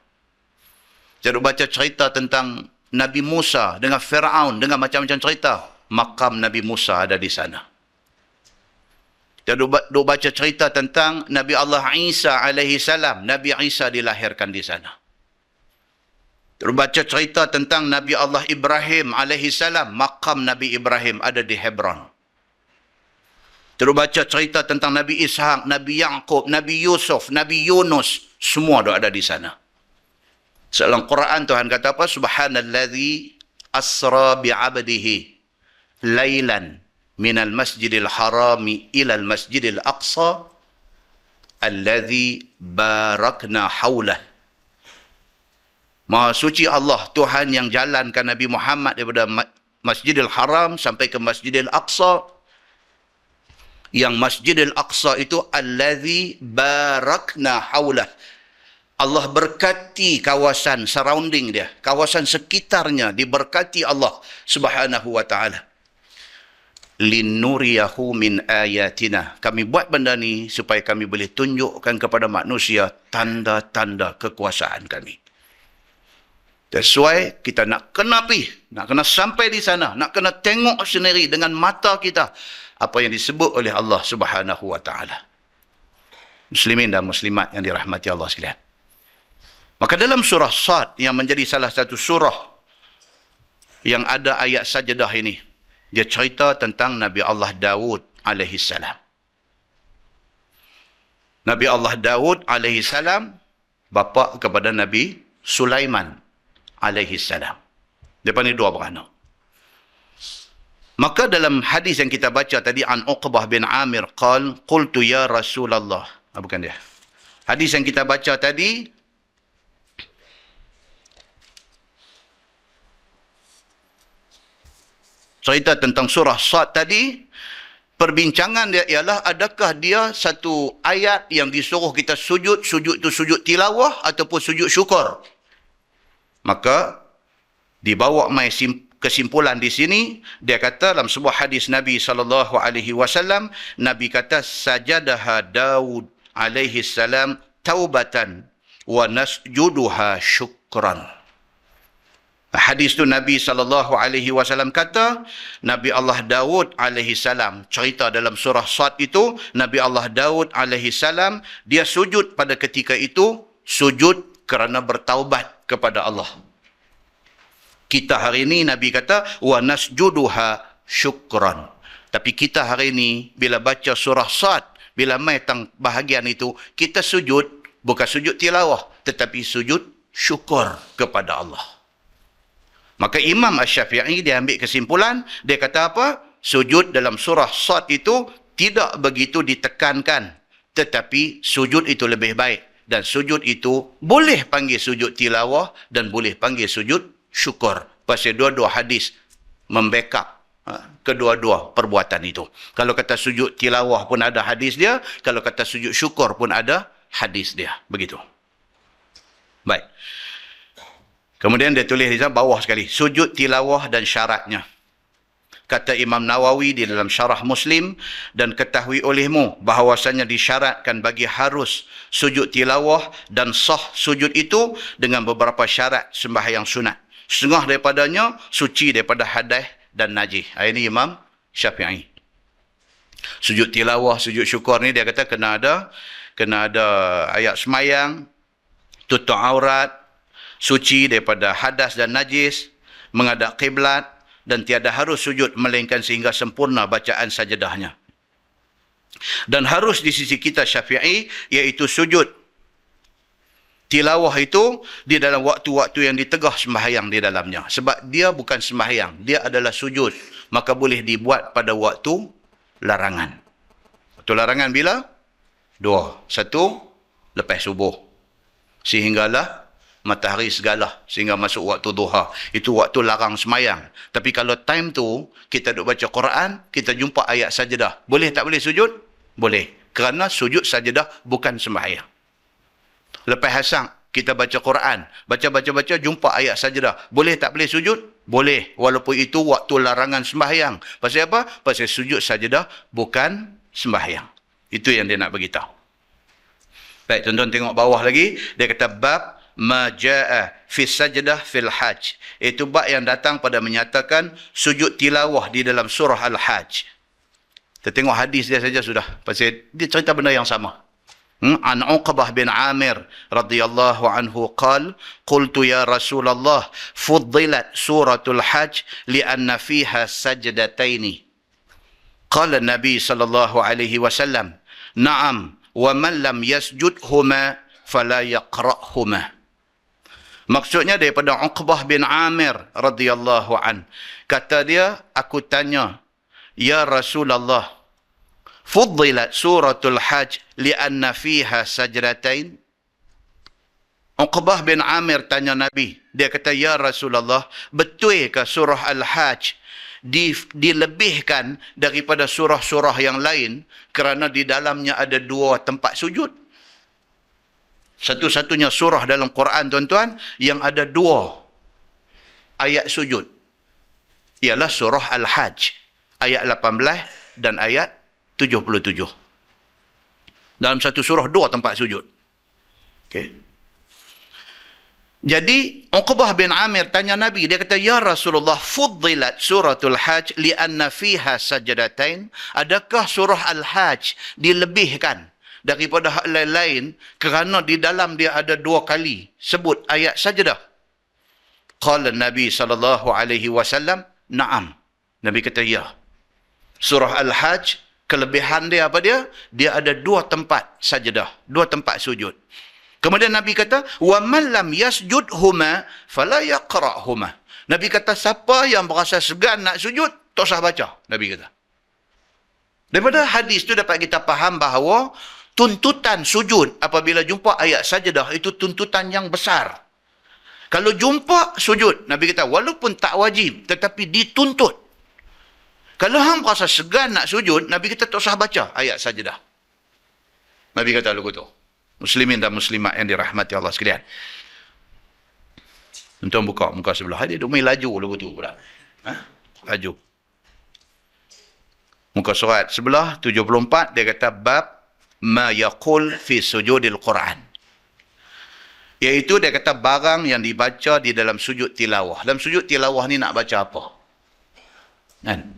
Kita duk baca cerita tentang Nabi Musa dengan Fir'aun, dengan macam-macam cerita. Makam Nabi Musa ada di sana. Kita duk baca cerita tentang Nabi Allah Isa alaihi salam. Nabi Isa dilahirkan di sana. Terbaca cerita tentang Nabi Allah Ibrahim alaihi salam, makam Nabi Ibrahim ada di Hebron. Terbaca cerita tentang Nabi Ishaq, Nabi Yaqub, Nabi Yusuf, Nabi Yunus, semua ada di sana. Dalam Quran Tuhan kata apa? Subhanallazi asra bi'abdihi lailan minal masjidil harami ilal masjidil aqsa allazi barakna haulah. Maha suci Allah, Tuhan yang jalankan Nabi Muhammad daripada Masjidil Haram sampai ke Masjidil Aqsa. Yang Masjidil Aqsa itu allazi barakna haulah. Allah berkati kawasan surrounding dia, kawasan sekitarnya diberkati Allah Subhanahu wa taala. Linnuriyahu min ayatina. Kami buat benda ni supaya kami boleh tunjukkan kepada manusia tanda-tanda kekuasaan kami. That's why kita nak kena pergi, nak kena sampai di sana, nak kena tengok sendiri dengan mata kita apa yang disebut oleh Allah Subhanahu wa taala. Muslimin dan muslimat yang dirahmati Allah sekalian. Maka dalam surah Sad yang menjadi salah satu surah yang ada ayat sajadah ini, dia cerita tentang Nabi Allah Daud alaihi salam. Nabi Allah Daud alaihi salam bapa kepada Nabi Sulaiman alaihi salam. Depan ni dua beranak. Maka dalam hadis yang kita baca tadi an Uqbah bin Amir qultu ya Rasulullah. Bukan dia. Hadis yang kita baca tadi cerita tentang surah Sad tadi, perbincangan dia ialah adakah dia satu ayat yang disuruh kita sujud tu sujud tilawah ataupun sujud syukur. Maka dibawa mai kesimpulan di sini, dia kata dalam sebuah hadis Nabi SAW, Nabi kata sajadaha Daud alaihi salam taubatan wa nasjuduha syukran. Hadis tu Nabi SAW kata, Nabi Allah Daud alaihi salam, cerita dalam surah Sad itu, Nabi Allah Daud alaihi salam, dia sujud pada ketika itu, sujud kerana bertaubat kepada Allah. Kita hari ini Nabi kata wa nasjuduha syukran. Tapi kita hari ini bila baca surah Sad, bila mai tang bahagian itu, kita sujud bukan sujud tilawah tetapi sujud syukur kepada Allah. Maka Imam Asy-Syafi'i dia ambil kesimpulan, dia kata apa? Sujud dalam surah Sad itu tidak begitu ditekankan, tetapi sujud itu lebih baik. Dan sujud itu boleh panggil sujud tilawah dan boleh panggil sujud syukur. Pasal dua-dua hadis membackup kedua-dua perbuatan itu. Kalau kata sujud tilawah pun ada hadis dia, kalau kata sujud syukur pun ada hadis dia. Begitu. Baik. Kemudian dia tulis di sana bawah sekali, sujud tilawah dan syaratnya. Kata Imam Nawawi di dalam syarah Muslim, dan ketahui olehmu bahawasanya disyaratkan bagi harus sujud tilawah dan sah sujud itu dengan beberapa syarat sembahyang sunat. Setengah daripadanya suci daripada hadas dan najis. Ini Imam Syafi'i. Sujud tilawah, sujud syukur ni dia kata kena ada ayat semayang, tutup aurat, suci daripada hadas dan najis, menghadap kiblat, dan tiada harus sujud melainkan sehingga sempurna bacaan sajadahnya. Dan harus di sisi kita Syafi'i, iaitu sujud tilawah itu di dalam waktu-waktu yang ditegah sembahyang di dalamnya. Sebab dia bukan sembahyang, dia adalah sujud. Maka boleh dibuat pada waktu larangan. Waktu larangan bila? Dua. Satu, lepas subuh. Sehinggalah matahari segala sehingga masuk waktu duha. Itu waktu larang semayang. Tapi kalau time tu kita duk baca Quran, kita jumpa ayat sajadah. Boleh tak boleh sujud? Boleh. Kerana sujud sajadah bukan sembahyang. Lepas asar kita baca Quran, baca jumpa ayat sajadah. Boleh tak boleh sujud? Boleh. Walaupun itu waktu larangan sembahyang. Pasal apa? Pasal sujud sajadah bukan sembahyang. Itu yang dia nak beritahu. Baik, tuan-tuan tengok bawah lagi. Dia kata bab ma jaa fi sajdah fil hajj. Itu bab yang datang pada menyatakan sujud tilawah di dalam surah Al-Hajj. Kita tengok hadis dia saja sudah. Pasal dia cerita benda yang sama. An Uqbah bin Amir radhiyallahu anhu qal qultu ya Rasulullah fuddilat suratul hajj lianna fiha sajdataini. Qala Nabi sallallahu alaihi wasallam na'am wa man lam yasjudhuma fala yaqra'huma. Maksudnya daripada Uqbah bin Amir radhiyallahu an. Kata dia, aku tanya, ya Rasulullah, fuddilat suratul hajj lianna fiha sajdatain. Uqbah bin Amir tanya Nabi. Dia kata, ya Rasulullah, betulkah surah Al-Hajj dilebihkan daripada surah-surah yang lain kerana di dalamnya ada dua tempat sujud? Satu-satunya surah dalam Quran, tuan-tuan, yang ada dua ayat sujud ialah surah Al-Hajj, ayat 18 dan ayat 77. Dalam satu surah dua tempat sujud. Okey. Jadi Uqbah bin Amir tanya Nabi, dia kata, ya Rasulullah, fuddilat suratul hajj lianna fiha sajdatain. Adakah surah Al-Hajj dilebihkan daripada hak lain-lain kerana di dalam dia ada dua kali sebut ayat sajdah? Qala Nabi sallallahu alaihi wasallam, na'am. Nabi kata, ya. Surah Al-Hajj, kelebihan dia apa dia? Dia ada dua tempat sajdah, dua tempat sujud. Kemudian Nabi kata, wa man lam yasjudhuma fala yaqra'huma. Nabi kata, siapa yang berasa segan nak sujud, tak usah baca. Nabi kata. Daripada hadis tu dapat kita faham bahawa tuntutan sujud apabila jumpa ayat sajdah itu tuntutan yang besar. Kalau jumpa sujud, Nabi kata, walaupun tak wajib, tetapi dituntut. Kalau hang berasa segan nak sujud, Nabi kata tak usah baca ayat sajdah. Nabi kata lagu tu. Muslimin dan muslimat yang dirahmati Allah sekalian. Tuan buka muka sebelah. Dia duk main laju lagu tu pula. Laju. Muka surat sebelah 74, dia kata bab ma yaqul fi sujudil Quran. Iaitu dia kata barang yang dibaca di dalam sujud tilawah. Dalam sujud tilawah ni nak baca apa? Kan?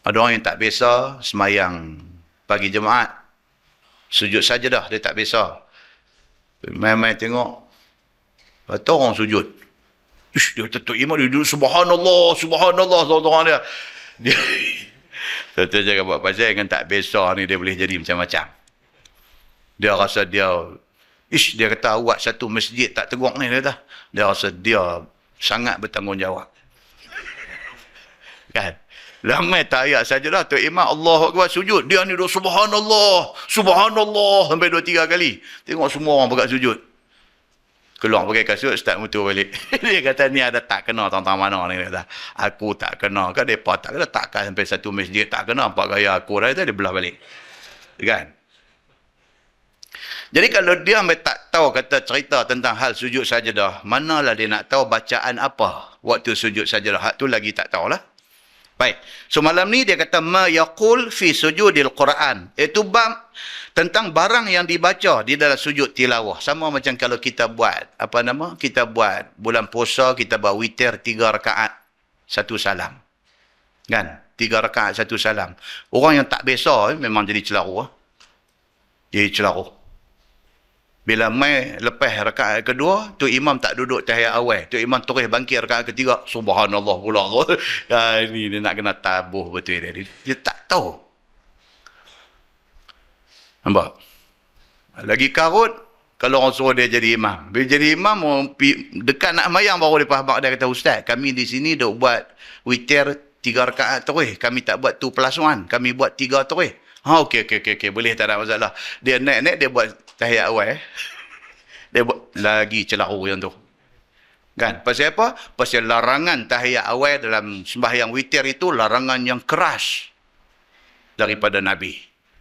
Ada orang yang tak biasa semayang pagi Jumaat. Sujud sajdah, dia tak biasa. Main-main tengok. Lepas orang sujud. Ish, dia kata, Tok Imam, dia duduk, subhanallah, subhanallah, orang dia. Dia jangan buat pasal dengan tak biasa ni, dia boleh jadi macam-macam. Dia rasa dia, dia kata, awak satu masjid tak tegur ni, dia kata. Dia rasa dia sangat bertanggungjawab. Kan? Ramai tak ayat saja dah. Tok Imam Allah Akbar sujud. Dia ni duduk subhanallah. Subhanallah. Sampai 2-3 kali. Tengok semua orang pakai sujud. Keluar pakai kasut, start motor balik. Dia kata ni ada tak kena tentang mana ni. Dia kata, aku tak kena. Kan mereka tak kena. Takkan sampai satu masjid tak kena. Nampak gaya aku dah. Dia belah balik. Kan? Jadi kalau dia tak tahu kata cerita tentang hal sujud sajadah, manalah dia nak tahu bacaan apa waktu sujud sajadah. Hak tu lagi tak tahulah. Baik. So malam ni dia kata ma yaqul fi sujudil Quran. Itu bab tentang barang yang dibaca di dalam sujud tilawah. Sama macam kalau kita buat kita buat bulan puasa, kita buat witir 3 rakaat 1 salam. Kan? 3 rakaat 1 salam. Orang yang tak biasa memang jadi celaru. Jadi celaru. Bila mai lepas rakaat kedua, tu imam tak duduk tahiyat awal. Tu imam terus bangkit rakaat ketiga. Subhanallah pula. Ini dia nak kena tabuh betul dia. Dia tak tahu. Nampak? Lagi karut, kalau orang suruh dia jadi imam. Bila jadi imam, dekat nak mayang baru dia faham. Dia kata, Ustaz, kami di sini dah buat witir 3 rakaat terus. Kami tak buat 2+1. Kami buat 3 terus. Okey. Boleh, tak ada masalah. Dia naik-naik, dia buat tahiyat awal. Dia buat lagi celaru yang tu. Kan? Pasal apa? Pasal larangan tahiyat awal dalam sembahyang witir itu larangan yang keras daripada Nabi.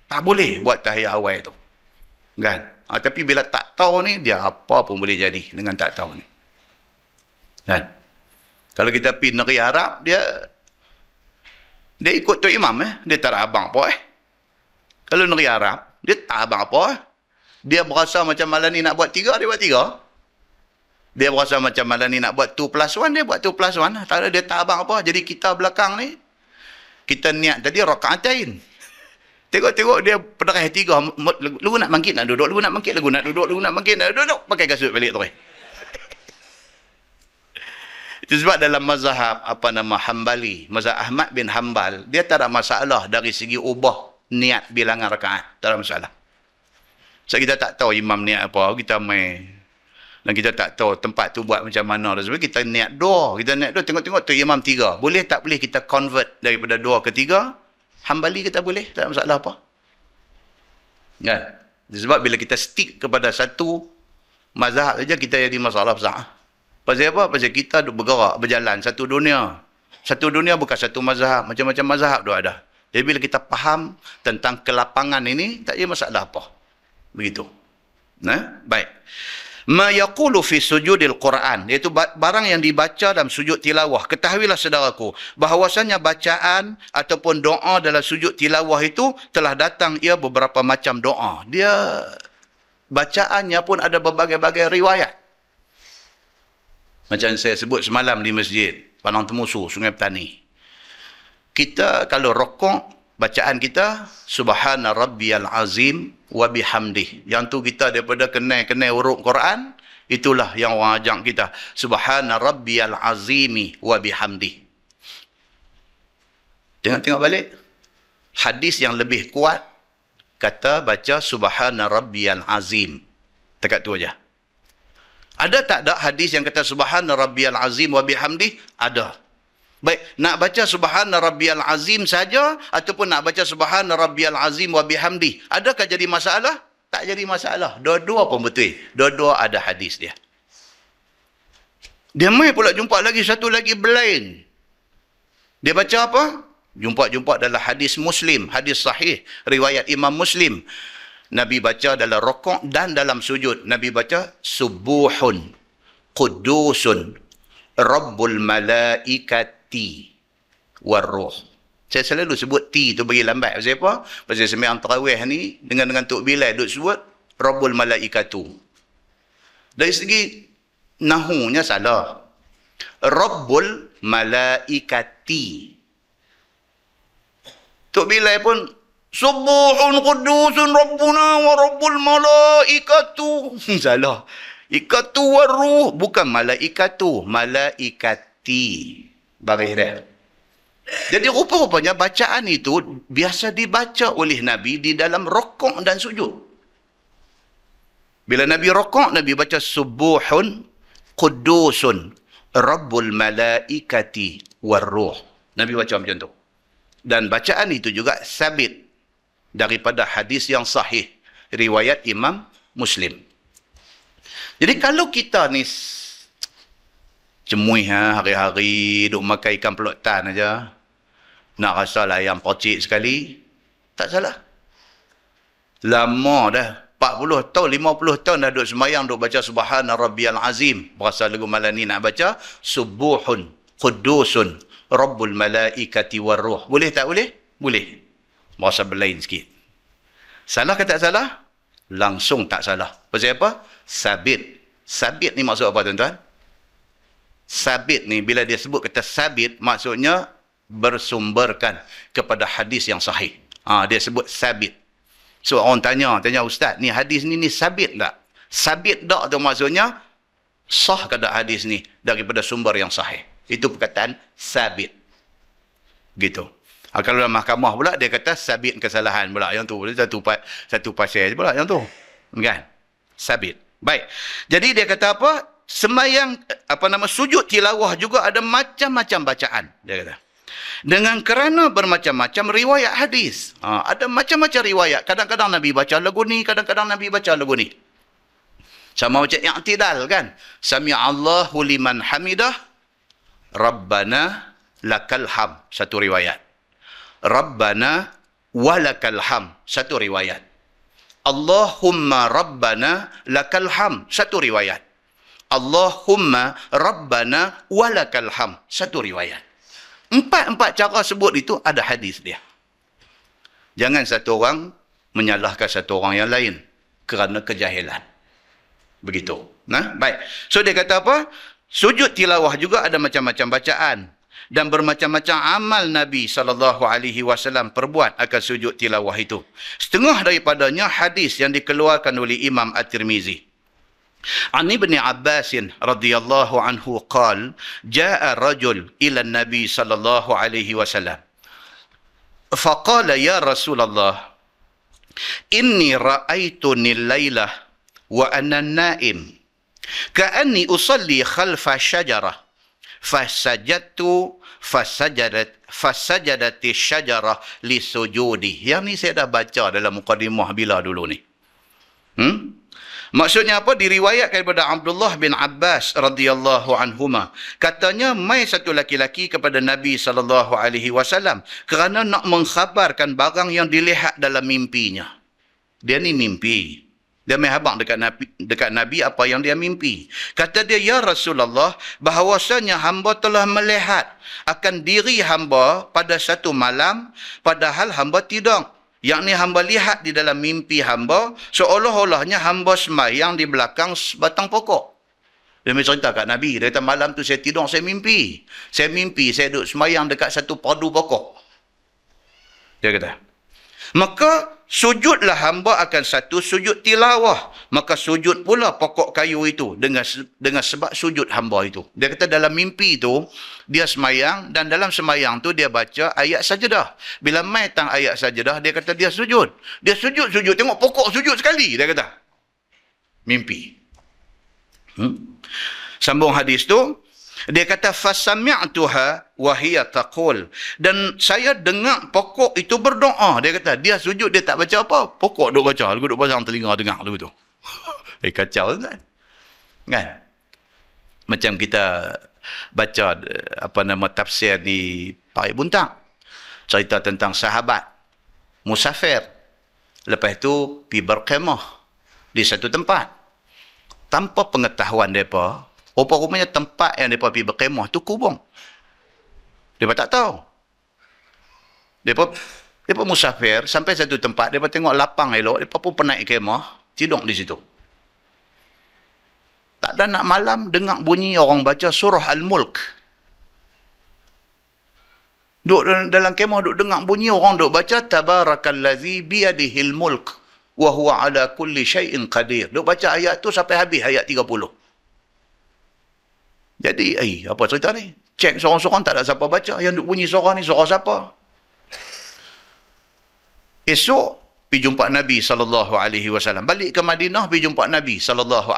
Tak boleh buat tahiyat awal tu. Kan? Tapi bila tak tahu ni, dia apa pun boleh jadi dengan tak tahu ni. Kan? Kalau kita pergi negeri Arab, dia ikut tu imam. Dia tak ada abang apa. Kalau negeri Arab, dia tak abang apa. Dia berasa macam malam ni nak buat 3, dia buat 3. Dia berasa macam malam ni nak buat 2+1, dia buat 2+1. Tak ada, dia tak abang apa. Jadi kita belakang ni, kita niat tadi rakaatain. Tengok-tengok dia penerah 3. Lagu nak bangkit nak duduk, lagu nak bangkit, lagu nak duduk, lagu nak bangkit nak duduk. Pakai kasut balik terus. Itu sebab dalam mazhab Hambali, mazhab Ahmad bin Hanbal, dia tak ada masalah dari segi ubah niat bilangan rakaat. Tak ada masalah. So kita tak tahu imam niat apa, kita main. Dan kita tak tahu tempat tu buat macam mana. Sebab kita niat 2. Kita niat 2, tengok-tengok tu imam 3. Boleh tak boleh kita convert daripada 2 ke 3? Hambali kita boleh. Tak ada masalah apa. Kan? Sebab bila kita stick kepada satu mazhab saja, kita jadi masalah besar. Pasal apa? Pasal kita bergerak, berjalan satu dunia. Satu dunia bukan satu mazhab. Macam-macam mazhab tu ada. Jadi bila kita faham tentang kelapangan ini, tak ada masalah apa. Begitu. Nah, baik. Ma yaqulu fi sujudil Quran, iaitu barang yang dibaca dalam sujud tilawah. Ketahuilah saudaraku, bahawasanya bacaan ataupun doa dalam sujud tilawah itu telah datang ia beberapa macam doa. Dia bacaannya pun ada berbagai-bagai riwayat. Macam saya sebut semalam di masjid Padang Temusu, Sungai Petani. Kita kalau rokok, bacaan kita Subhana Rabbiyal Azim wa bihamdih. Yang tu kita daripada kenal huruf Quran, itulah yang orang ajak kita. Subhana Rabbiyal Azimi wa bihamdih. Tengok-tengok balik. Hadis yang lebih kuat kata baca Subhana Rabbiyal Azim. Dekat tu aja. Ada tak ada hadis yang kata Subhana Rabbiyal Azim wa bihamdih? Ada. Baik, nak baca Subhana Rabbiyal Azim saja ataupun nak baca Subhana Rabbiyal Azim wa bihamdi, adakah jadi masalah? Tak jadi masalah. Dua-dua pun betul. Dua-dua ada hadis dia. Dia mai pula jumpa lagi satu lagi berlain. Dia baca apa? Jumpa dalam hadis Muslim, hadis sahih, riwayat Imam Muslim. Nabi baca dalam rukuk dan dalam sujud. Nabi baca Subuhun Qudusun Rabbul Malaikati Warruh. Saya selalu sebut T tu bagi lambat. Pasal apa? Pasal sembahyang tarawih ni dengan Tok Bilal duk sebut Rabbul Malaikatu. Dari segi nahunya salah. Rabbul Malaikati. Tok Bilal pun Subuhun Qudusun Rabbuna wa Rabbul Malaikatu. Salah. Ikatu waruh, bukan malaikatu, malaikati. Baris dia. Jadi rupa-rupanya bacaan itu biasa dibaca oleh Nabi di dalam rukuk dan sujud. Bila Nabi rukuk, Nabi baca Subuhun Qudusun Rabbul Malaikati Warruh. Nabi baca macam tu. Dan bacaan itu juga sabit daripada hadis yang sahih, riwayat Imam Muslim. Jadi kalau kita ni cemuih hari-hari duk makan ikan pelotan aja, nak rasa lah yang pocik sekali, tak salah. Lama dah, 40 tahun, 50 tahun dah duk sembahyang, duk baca Subhana Rabbiyal Azim. Berasa lagu malam ni nak baca Subuhun Qudusun Rabbul Malaikati Warruh. Boleh tak boleh? Boleh. Berasa berlain sikit. Salah ke tak salah? Langsung tak salah. Pasal apa? Sabit. Sabit ni maksud apa tuan-tuan? Sabit ni, bila dia sebut kata sabit, maksudnya bersumberkan kepada hadis yang sahih. Dia sebut sabit. So orang tanya ustaz, ni hadis ni sabit tak? Sabit tak tu maksudnya sah ke tak hadis ni daripada sumber yang sahih. Itu perkataan sabit. Gitu. Kalau dalam mahkamah pula dia kata sabit kesalahan pula. Yang tu satu pasal je pula yang tu. Kan? Sabit. Baik. Jadi dia kata apa? Sembahyang sujud tilawah juga ada macam-macam bacaan, dia kata. Dengan kerana bermacam-macam riwayat hadis. Ada macam-macam riwayat. Kadang-kadang Nabi baca lagu ni, kadang-kadang Nabi baca lagu ni. Sama macam i'tidal kan? Sami'allahu liman hamidah Rabbana lakal ham. Satu riwayat. Rabbana walakal ham. Satu riwayat. Allahumma Rabbana lakal ham. Satu riwayat. Allahumma Rabbana walakal ham. Satu riwayat. Empat cara sebut itu ada hadis dia. Jangan satu orang menyalahkan satu orang yang lain kerana kejahilan. Begitu. Nah, baik. So dia kata apa? Sujud tilawah juga ada macam-macam bacaan dan bermacam-macam amal Nabi SAW perbuat akan sujud tilawah itu. Setengah daripadanya hadis yang dikeluarkan oleh Imam At-Tirmizi. An Ibn Abbas radhiyallahu anhu qala jaa rajul ila Nabi sallallahu alaihi wasallam faqala ya Rasulullah inni ra'aituni al-lailah wa ana naim ka'anni usalli khalfa syajarah fasajadtu fasajadati syajarah li sujudi. Yang ni saya dah baca dalam mukadimah bila dulu ni. Maksudnya apa? Diriwayatkan daripada Abdullah bin Abbas radhiyallahu anhuma. Katanya mai satu laki-laki kepada Nabi sallallahu alaihi wasallam kerana nak mengkhabarkan barang yang dilihat dalam mimpinya. Dia ni mimpi. Dia mai habaq dekat Nabi apa yang dia mimpi. Kata dia, ya Rasulullah, bahawasanya hamba telah melihat akan diri hamba pada satu malam padahal hamba tidur. Yang ni hamba lihat di dalam mimpi hamba, seolah-olahnya hamba semayang di belakang batang pokok. Dia cerita kat Nabi, dia kata malam tu saya tidur, saya mimpi. Saya mimpi, saya duduk semayang dekat satu padu pokok. Dia kata. Maka sujudlah hamba akan satu sujud tilawah. Maka sujud pula pokok kayu itu dengan sebab sujud hamba itu. Dia kata dalam mimpi itu, dia semayang dan dalam semayang tu dia baca ayat sajadah. Bila mai tang ayat sajadah, dia kata dia sujud. Dia sujud, tengok pokok sujud sekali, dia kata. Mimpi. Sambung hadis tu, dia kata fasami'tuha wa hiya taqul, dan saya dengar pokok itu berdoa. Dia kata dia sujud, dia tak baca apa, pokok duk baca, aku duk pasang telinga dengar dulu tu. Kacau kan? Kan? Macam kita baca tafsir di Parit Buntang, cerita tentang sahabat musafir, lepas tu pergi berkhemah di satu tempat tanpa pengetahuan mereka. Rupa-rupanya tempat yang mereka pergi berkhemah tu kubur. Mereka tak tahu. Mereka musafir sampai satu tempat, mereka tengok lapang elok, mereka pun penaik khemah, tidur di situ. Tak ada nak malam, dengar bunyi orang baca surah Al-Mulk. Duduk dalam khemah, duduk dengar bunyi orang duduk baca Tabarakallazi biyadihil mulk wa huwa ala kulli syai'in qadir. Duduk baca ayat tu sampai habis ayat 30. Jadi, apa cerita ni? Cek seorang-seorang tak ada siapa baca. Yang duk bunyi suara ni, suara siapa? Esok, pergi jumpa Nabi SAW. Balik ke Madinah, pergi jumpa Nabi SAW.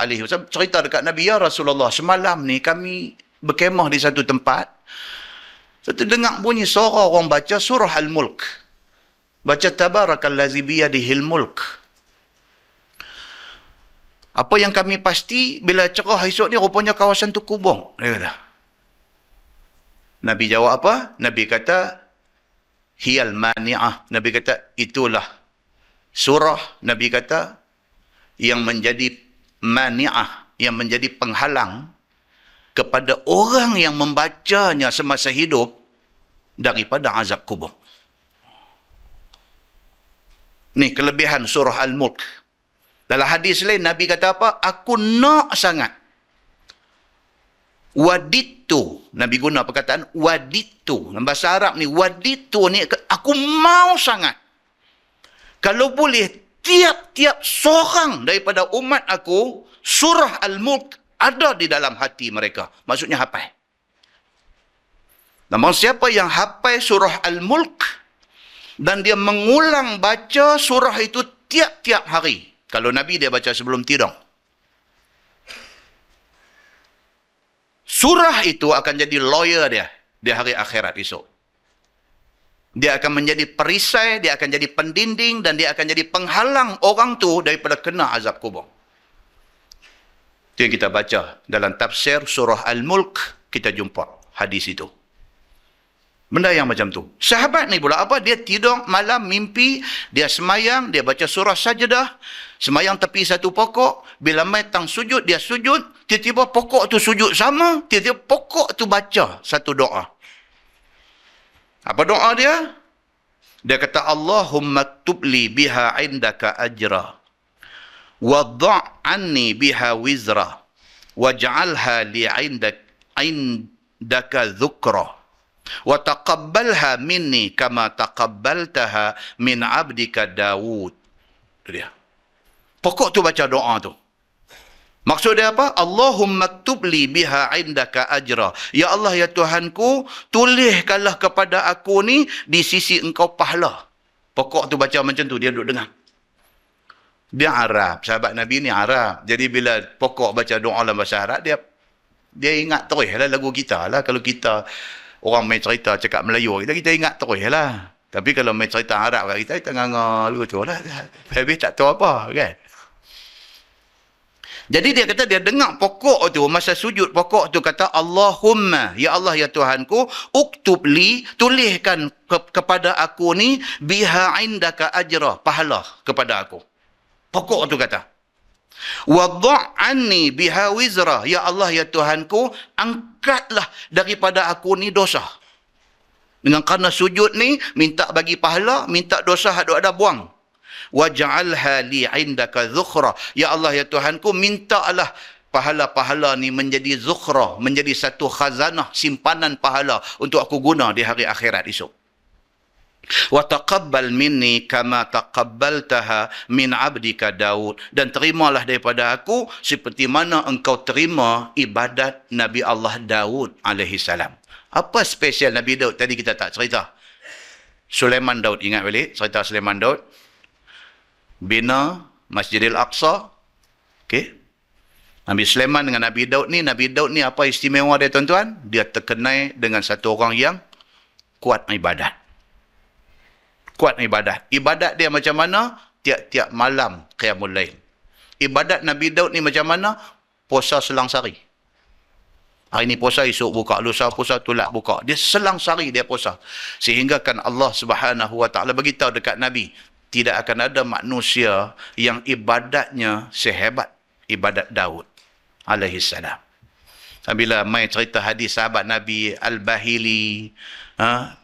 Cerita dekat Nabi, ya Rasulullah, semalam ni kami berkemah di satu tempat. Satu dengar bunyi suara orang baca surah Al-Mulk. Baca Tabarakallazi biyadihil mulk. Apa yang kami pasti, bila cerah esok ni, rupanya kawasan tu kubur. Dia kata. Nabi jawab apa? Nabi kata, hiyal mani'ah. Nabi kata, itulah surah. Nabi kata, yang menjadi mani'ah, yang menjadi penghalang kepada orang yang membacanya semasa hidup daripada azab kubur. Ni kelebihan surah Al-Mulk. Dalam hadis lain, Nabi kata apa? Aku nak sangat. Waditu. Nabi guna perkataan waditu. Dalam bahasa Arab ni, waditu ni, aku mau sangat. Kalau boleh, tiap-tiap seorang daripada umat aku, surah Al-Mulk ada di dalam hati mereka. Maksudnya hafal. Namun siapa yang hafal surah Al-Mulk, dan dia mengulang baca surah itu tiap-tiap hari. Kalau Nabi dia baca sebelum tidur. Surah itu akan jadi lawyer dia di hari akhirat esok. Dia akan menjadi perisai, dia akan jadi pendinding, dan dia akan jadi penghalang orang tu daripada kena azab kubur. Itu yang kita baca dalam tafsir surah Al-Mulk, kita jumpa hadis itu. Benda yang macam tu. Sahabat ni pula apa? Dia tidur malam, mimpi, dia semayang, dia baca surah sajadah, semayang tepi satu pokok, bila mai tang sujud, dia sujud, tiba-tiba pokok tu sujud sama, tiba-tiba pokok tu baca satu doa. Apa doa dia? Dia kata, Allahumma tubli biha indaka ajra, wa dha' anni biha wizra, waj'alha indaka dzukra wa taqabbalha minni kama taqabbaltaha min 'abdika Daud. Itu dia. Pokok tu baca doa tu. Maksud dia apa? Allahumma ktub li biha indaka ajra. Ya Allah, ya Tuhanku, tuliskanlah kepada aku ni di sisi engkau pahala. Pokok tu baca macam tu, dia duduk dengar. Dia Arab, sahabat Nabi ni Arab. Jadi bila pokok baca doa dalam bahasa Arab, dia ingat terus lah lagu kita lah. Kalau kita orang main cerita cakap Melayu, kita ingat terus lah. Tapi kalau main cerita Arab kat kita nganga lagu tu lah. Habis tak tahu apa kan. Jadi dia kata dia dengar pokok tu masa sujud, pokok tu kata Allahumma, ya Allah, ya Tuhanku, uktub li, tuliskan kepada aku ni biha indaka ajra, pahala kepada aku. Pokok tu kata. Wadha' anni biha wizra, ya Allah, ya Tuhanku, angkatlah daripada aku ni dosa. Dengan kerana sujud ni minta bagi pahala, minta dosa ada buang. Waj'alha li 'indaka zukhra, ya Allah, ya Tuhanku, mintalah pahala-pahala ni menjadi zukhra, menjadi satu khazanah, simpanan pahala untuk aku guna di hari akhirat esok. Wa taqabbal minni kama taqabbaltaha min 'abdika Daud, dan terimalah daripada aku seperti mana engkau terima ibadat Nabi Allah Daud alaihi salam. Apa spesial Nabi Daud tadi kita tak cerita? Sulaiman Daud, ingat balik cerita Sulaiman Daud? Bina Masjidil Aqsa. Okey. Nabi Sulaiman dengan Nabi Daud ni apa istimewa dia tuan-tuan? Dia terkenal dengan satu orang yang kuat ibadat. Kuat ibadat. Ibadat dia macam mana? Tiap-tiap malam qiyamul lail. Ibadat Nabi Daud ni macam mana? Puasa selang sari. Hari ni puasa, esok buka, lusa puasa, tolak buka. Dia selang sari dia puasa. Sehingga kan Allah Subhanahu Wa Taala beritahu dekat Nabi, tidak akan ada manusia yang ibadatnya sehebat ibadat Daud alaihi salam. Bila mai cerita hadis sahabat Nabi Al-Bahili,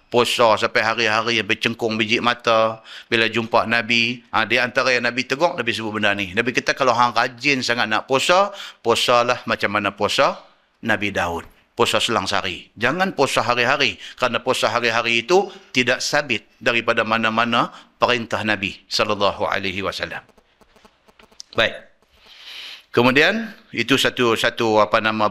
puasa sampai hari-hari sampai cengkung biji mata. Bila jumpa Nabi, di antara yang Nabi tegur, Nabi sebut benda ni. Nabi kata kalau hang rajin sangat nak puasa, puasalah macam mana puasa Nabi Daud. Puasa selang sehari. Jangan puasa hari-hari. Kerana puasa hari-hari itu tidak sabit daripada mana-mana perintah Nabi SAW. Baik. Kemudian, itu satu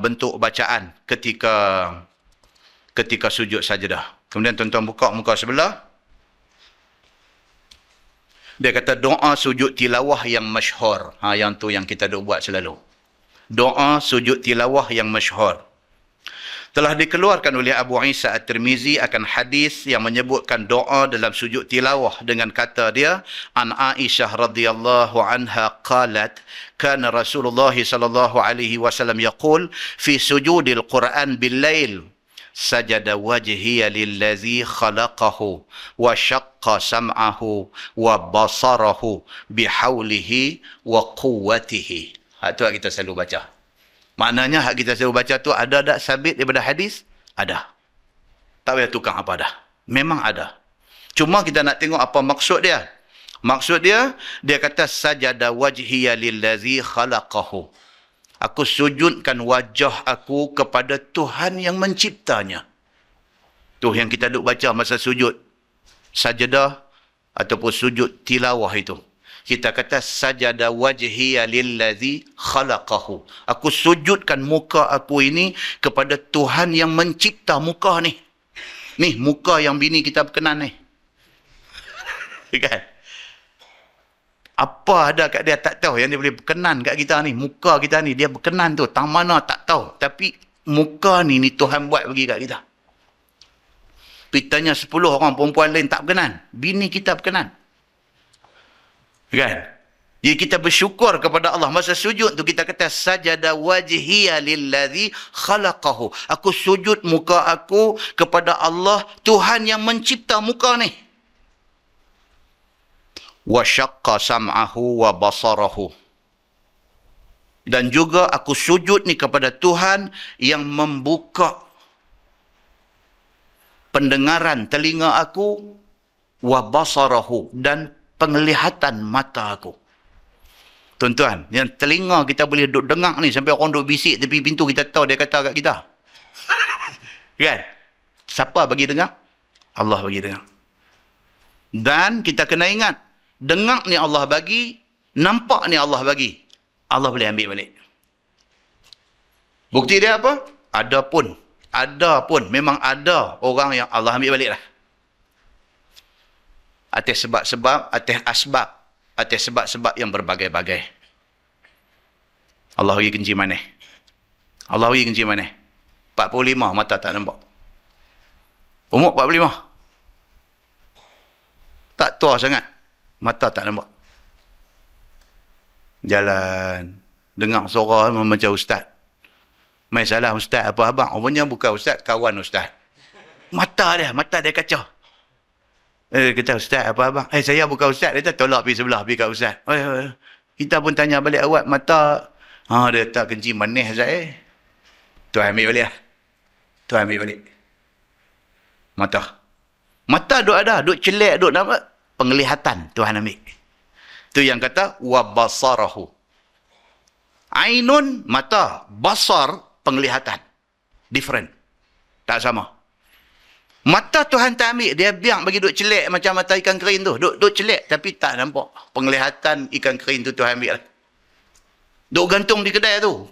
bentuk bacaan ketika sujud sajadah. Kemudian tuan-tuan buka muka sebelah. Dia kata doa sujud tilawah yang masyhur. Yang tu yang kita duk buat selalu. Doa sujud tilawah yang masyhur. Telah dikeluarkan oleh Abu Isa At-Tirmizi akan hadis yang menyebutkan doa dalam sujud tilawah dengan kata dia, an Aisyah radhiyallahu anha qalat, kana Rasulullah sallallahu alaihi wasallam yaqul fi sujudil Quran bil lail, sajada wajhiya lillazi khalaqahu wa syaqqa sam'ahu wa basarahu bihaulihi wa quwwatihi. Itu kita selalu baca. Maknanya hak kita selalu baca tu ada tak sabit daripada hadis? Ada. Tak payah tukar apa dah. Memang ada. Cuma kita nak tengok apa maksud dia. Maksud dia kata sajada wajhiya lillazi khalaqahu. Aku sujudkan wajah aku kepada Tuhan yang menciptanya. Tu yang kita duk baca masa sujud sajadah ataupun sujud tilawah itu. Kita kata sajada wajhiya lillazi khalaqahu. Aku sujudkan muka aku ini kepada Tuhan yang mencipta muka ni. Ni muka yang bini kita berkenan ni. Kan? Apa ada kat dia tak tahu yang dia boleh berkenan kat kita ni. Muka kita ni dia berkenan tu. Tang mana tak tahu. Tapi muka ni Tuhan buat bagi kat kita. Pitanya 10 orang perempuan lain tak berkenan. Bini kita berkenan. Kan? Jadi kita bersyukur kepada Allah. Masa sujud tu kita kata sajada wajhiya lillazi khalaqahu. Aku sujud muka aku kepada Allah, Tuhan yang mencipta muka ni. Wa syaqqa sam'ahu wa basarahu. Dan juga aku sujud ni kepada Tuhan yang membuka pendengaran telinga aku, wa basarahu, dan penglihatan mata aku. Tuan-tuan, yang telinga kita boleh duduk dengar ni sampai orang duduk bisik tepi pintu, kita tahu dia kata kat kita. Kan? Siapa bagi dengar? Allah bagi dengar. Dan kita kena ingat, dengar ni Allah bagi, nampak ni Allah bagi. Allah boleh ambil balik. Bukti dia apa? Ada pun, memang ada orang yang Allah ambil balik lah. Atas sebab-sebab, atas sebab-sebab yang berbagai-bagai. Allah bagi kenci mana? Allah bagi kenci mana? 45 mata tak nampak. Umur 45. Tak tua sangat. Mata tak nampak. Jalan. Dengar suara macam ustaz. Mai salah ustaz apa abang? Rupanya bukan ustaz, kawan ustaz. Mata dia kacau. Kata ustaz apa abang? Saya bukan ustaz. Dia tolak pergi sebelah, pergi kat ustaz. Kita pun tanya balik awak, mata. Dia tak kenci manis saya. Tuan ambil balik lah. Tuan ambil balik. Mata duk ada, duk celek, duk nampak. Penglihatan Tuhan ambil. Itu yang kata wabasarahu. Ainun mata, basar penglihatan. Different. Tak sama. Mata Tuhan tak ambil, dia biang bagi duk celek macam mata ikan kering tu. Duk celek tapi tak nampak. Penglihatan ikan kering tu Tuhan ambil. Duk gantung di kedai tu.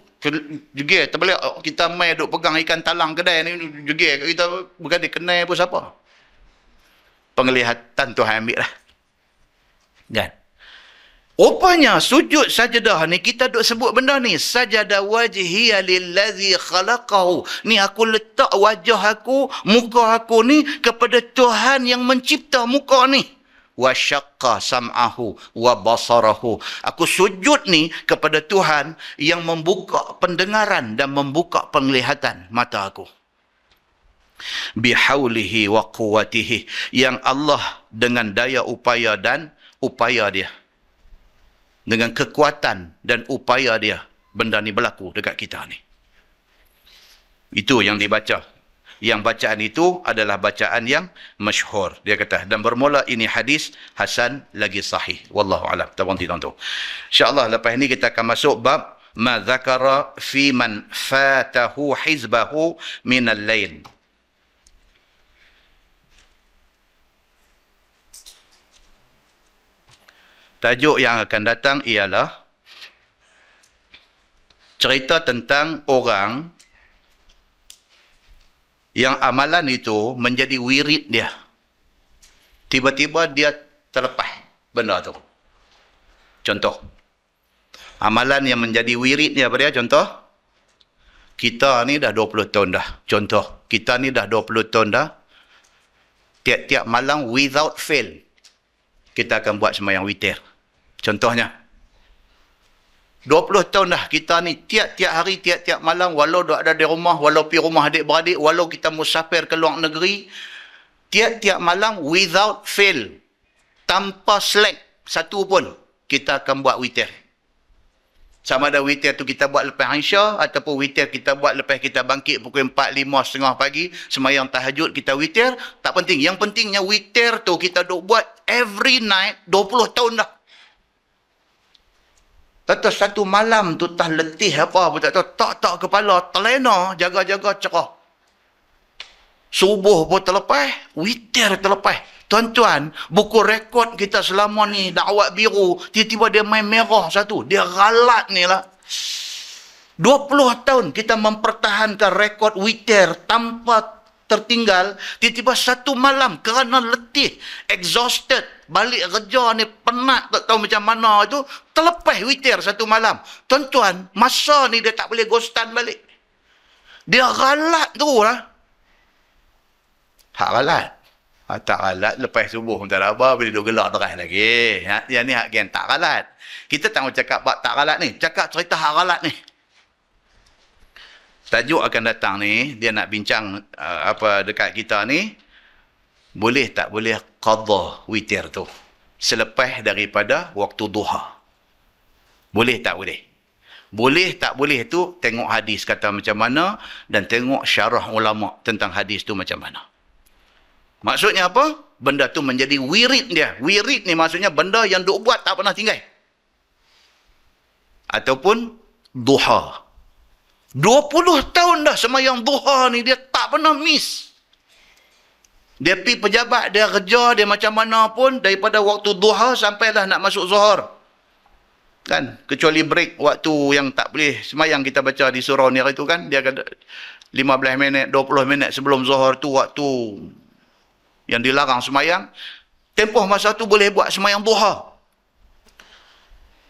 Jegir, tak boleh kita mai duk pegang ikan talang kedai ni, jegir kita bukan dia kenal pun siapa. Penglihatan Tuhan ambil lah. Kan? Rupanya sujud sajadah ni, kita duk sebut benda ni. Sajadah wajhiya lillazi khalaqahu. Ni aku letak wajah aku, muka aku ni kepada Tuhan yang mencipta muka ni. Wa syaqqa sam'ahu wa basarahu. Aku sujud ni kepada Tuhan yang membuka pendengaran dan membuka penglihatan mata aku. Bihaulihi wa quwwatihi, yang Allah dengan daya upaya dan upaya dia, dengan kekuatan dan upaya dia, benda ni berlaku dekat kita ni. Itu yang dibaca. Yang bacaan itu adalah bacaan yang masyhur, dia kata. Dan bermula ini hadis hasan lagi sahih. Wallahu a'lam. Kita berhenti tuan-tuan. InsyaAllah lepas ni kita akan masuk bab ma dzakara fi man fatahu hizbahu minal lail. Tajuk yang akan datang ialah cerita tentang orang yang amalan itu menjadi wirid dia. Tiba-tiba dia terlepas benda tu. Contoh. Amalan yang menjadi wirid dia apa dia? Contoh. Kita ni dah 20 tahun dah. Contoh. Kita ni dah 20 tahun dah. Tiap-tiap malam without fail, kita akan buat sembahyang witir. Contohnya, 20 tahun dah kita ni tiap-tiap hari, tiap-tiap malam, walau duk ada di rumah, walau pergi rumah adik-beradik, walau kita musafir ke luar negeri, tiap-tiap malam without fail, tanpa slack satu pun, kita akan buat witir. Sama ada witir tu kita buat lepas Aisyah, ataupun witir kita buat lepas kita bangkit pukul 4, 5, setengah pagi, sembahyang tahajud kita witir, tak penting. Yang pentingnya witir tu kita duk buat every night 20 tahun dah. Kata satu malam tu tak letih apa pun tak tahu, tak kepala, terlena, jaga-jaga cerah. Subuh pun terlepas, witir terlepas. Tuan-tuan, buku rekod kita selama ni, dakwat biru, tiba-tiba dia main merah satu. Dia ralat ni lah. 20 tahun kita mempertahankan rekod witir tanpa tertinggal. Tiba-tiba satu malam kerana letih, exhausted, balik kerja ni penat, tak tahu macam mana tu, terlepas witir satu malam. Tuan-tuan, masa ni dia tak boleh ghostan balik. Dia ralat terus lah. Hak ralat. Tak ralat lepas subuh pun tak ada apa, boleh duduk gelak terang lagi. Yang ni hak gen tak ralat. Kita tak mau cakap bab tak ralat ni, cakap cerita hak ralat ni. Tajuk akan datang ni, dia nak bincang apa dekat kita ni, boleh tak boleh qadha witir tu selepas daripada waktu duha. Boleh tak boleh? Boleh tak boleh tu tengok hadis kata macam mana dan tengok syarah ulama tentang hadis tu macam mana. Maksudnya apa? Benda tu menjadi wirid dia. Wirid ni maksudnya benda yang duk buat tak pernah tinggal. ataupun duha. 20 tahun dah semayang duha ni, dia tak pernah miss. Dia pergi pejabat, dia kerja, dia macam mana pun, daripada waktu duha sampailah nak masuk zuhur. Kan? Kecuali break waktu yang tak boleh semayang, kita baca di surau ni itu kan, dia kata 15 minit, 20 minit sebelum zuhur tu waktu yang dilarang semayang. Tempoh masa tu boleh buat semayang duha.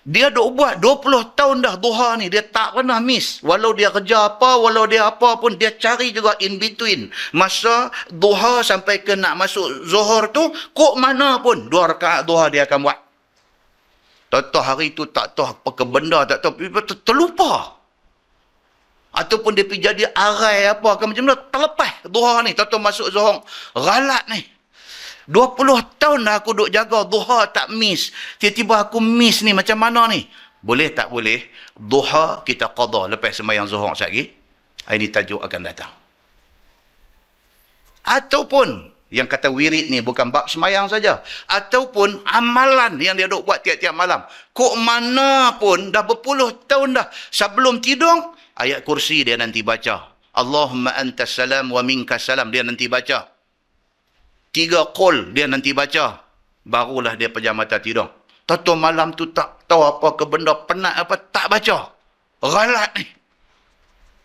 Dia duk buat 20 tahun dah duha ni. Dia tak pernah miss. Walau dia kerja apa, walau dia apa pun, dia cari juga in between. Masa duha sampai ke nak masuk zuhur tu, kok mana pun 2 rakaat duha dia akan buat. Tak tahu hari tu, tak tahu apa ke benda, tak tahu, terlupa. Ataupun dia pergi jadi arai apa ke macam mana, terlepas duha ni. Tak tahu masuk zuhur. Galat ni. 20 tahun dah aku duk jaga duha tak miss. Tiba-tiba aku miss ni, macam mana ni? Boleh tak boleh? Duha kita qada lepas sembahyang zuhur sekejap lagi. Ini tajuk akan datang. Ataupun yang kata wirid ni bukan bab sembahyang saja. Ataupun amalan yang dia duk buat tiap-tiap malam. Kok mana pun dah berpuluh tahun dah. Sebelum tidur, ayat kursi dia nanti baca. Allahumma antas salam wa minkas salam, dia nanti baca. 3 qul dia nanti baca. Barulah dia pejam mata tidur. Tahu malam tu tak tahu apa ke benda, penat apa, tak baca. Galat ni.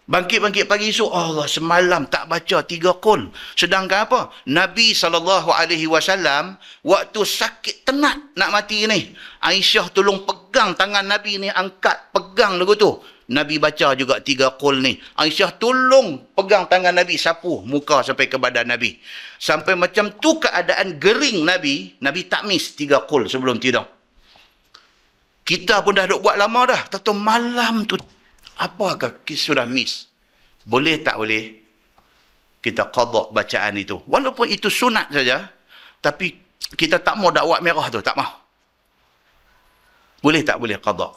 Bangkit-bangkit pagi esok, Allah semalam tak baca 3 qul. Sedangkan apa? Nabi SAW waktu sakit tenat nak mati ni, Aisyah tolong pegang tangan Nabi ni, angkat, pegang lagu tu. Nabi baca juga 3 qul ni. Aisyah tolong pegang tangan Nabi, sapu muka sampai ke badan Nabi. Sampai macam tu keadaan gering Nabi, Nabi tak miss 3 qul sebelum tidur. Kita pun dah duk buat lama dah. Tahu malam tu, apakah kita sudah miss? Boleh tak boleh kita qada bacaan itu? Walaupun itu sunat saja, tapi kita tak mau dakwah merah tu, tak mau. Boleh tak boleh qada?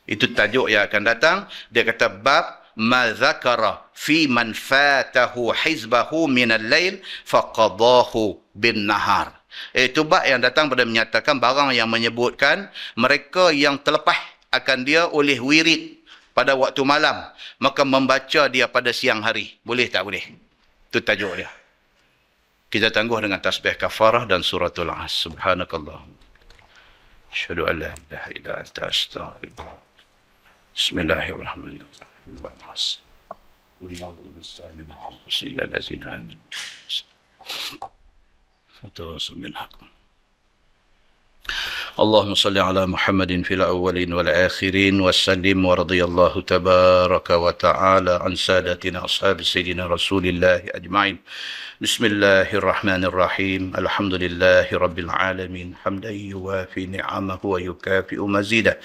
Itu tajuk yang akan datang. Dia kata bab ma zakara fi man fatahu hizbahu min al-lail faqadahu bin nahar. Itu bab yang datang pada menyatakan barang yang menyebutkan mereka yang terlepas akan dia oleh wirid pada waktu malam, maka membaca dia pada siang hari. Boleh tak boleh? Itu tajuk dia. Kita tangguh dengan tasbih kafarah dan suratul as. Subhanakallah. Asyhadu an la ilaha illa anta astaghfiruka. Bismillahirrahmanirrahim. اللهم صل على محمد في الأولين والآخرين وسلم ورضي الله تبارك وتعالى عن سادتنا أصحاب سيدنا رسول الله أجمعين. بسم الله الرحمن الرحيم. الحمد لله رب العالمين حمدا يوافي نعمه ويكافئ مزيده.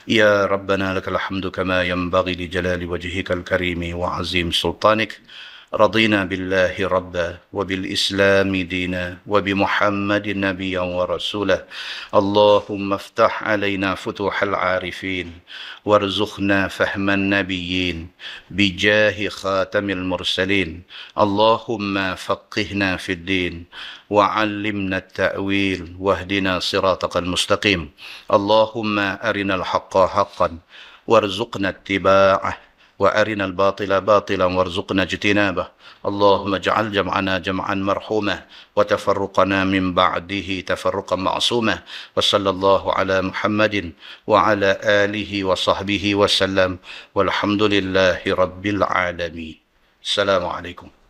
يا ربنا لك الحمد كما ينبغي لجلال وجهك الكريم وعظيم سلطانك. رضينا بالله ربا وبالإسلام دينا وبمحمد نبيا ورسولا. اللهم افتح علينا فتوح العارفين وارزقنا فهم النبيين بجاه خاتم المرسلين. اللهم فقهنا في الدين وعلمنا التأويل واهدنا صراطك المستقيم. اللهم أرنا الحق حقا وارزقنا اتباعه وأرنا الباطل باطلا وارزقنا اجتنابه. اللهم اجعل جمعنا جمعا مرحوما وتفرقنا من بعده تفرقا معصوما. وصلى الله على محمد وعلى آله وصحبه وسلم والحمد لله رب العالمين. السلام عليكم.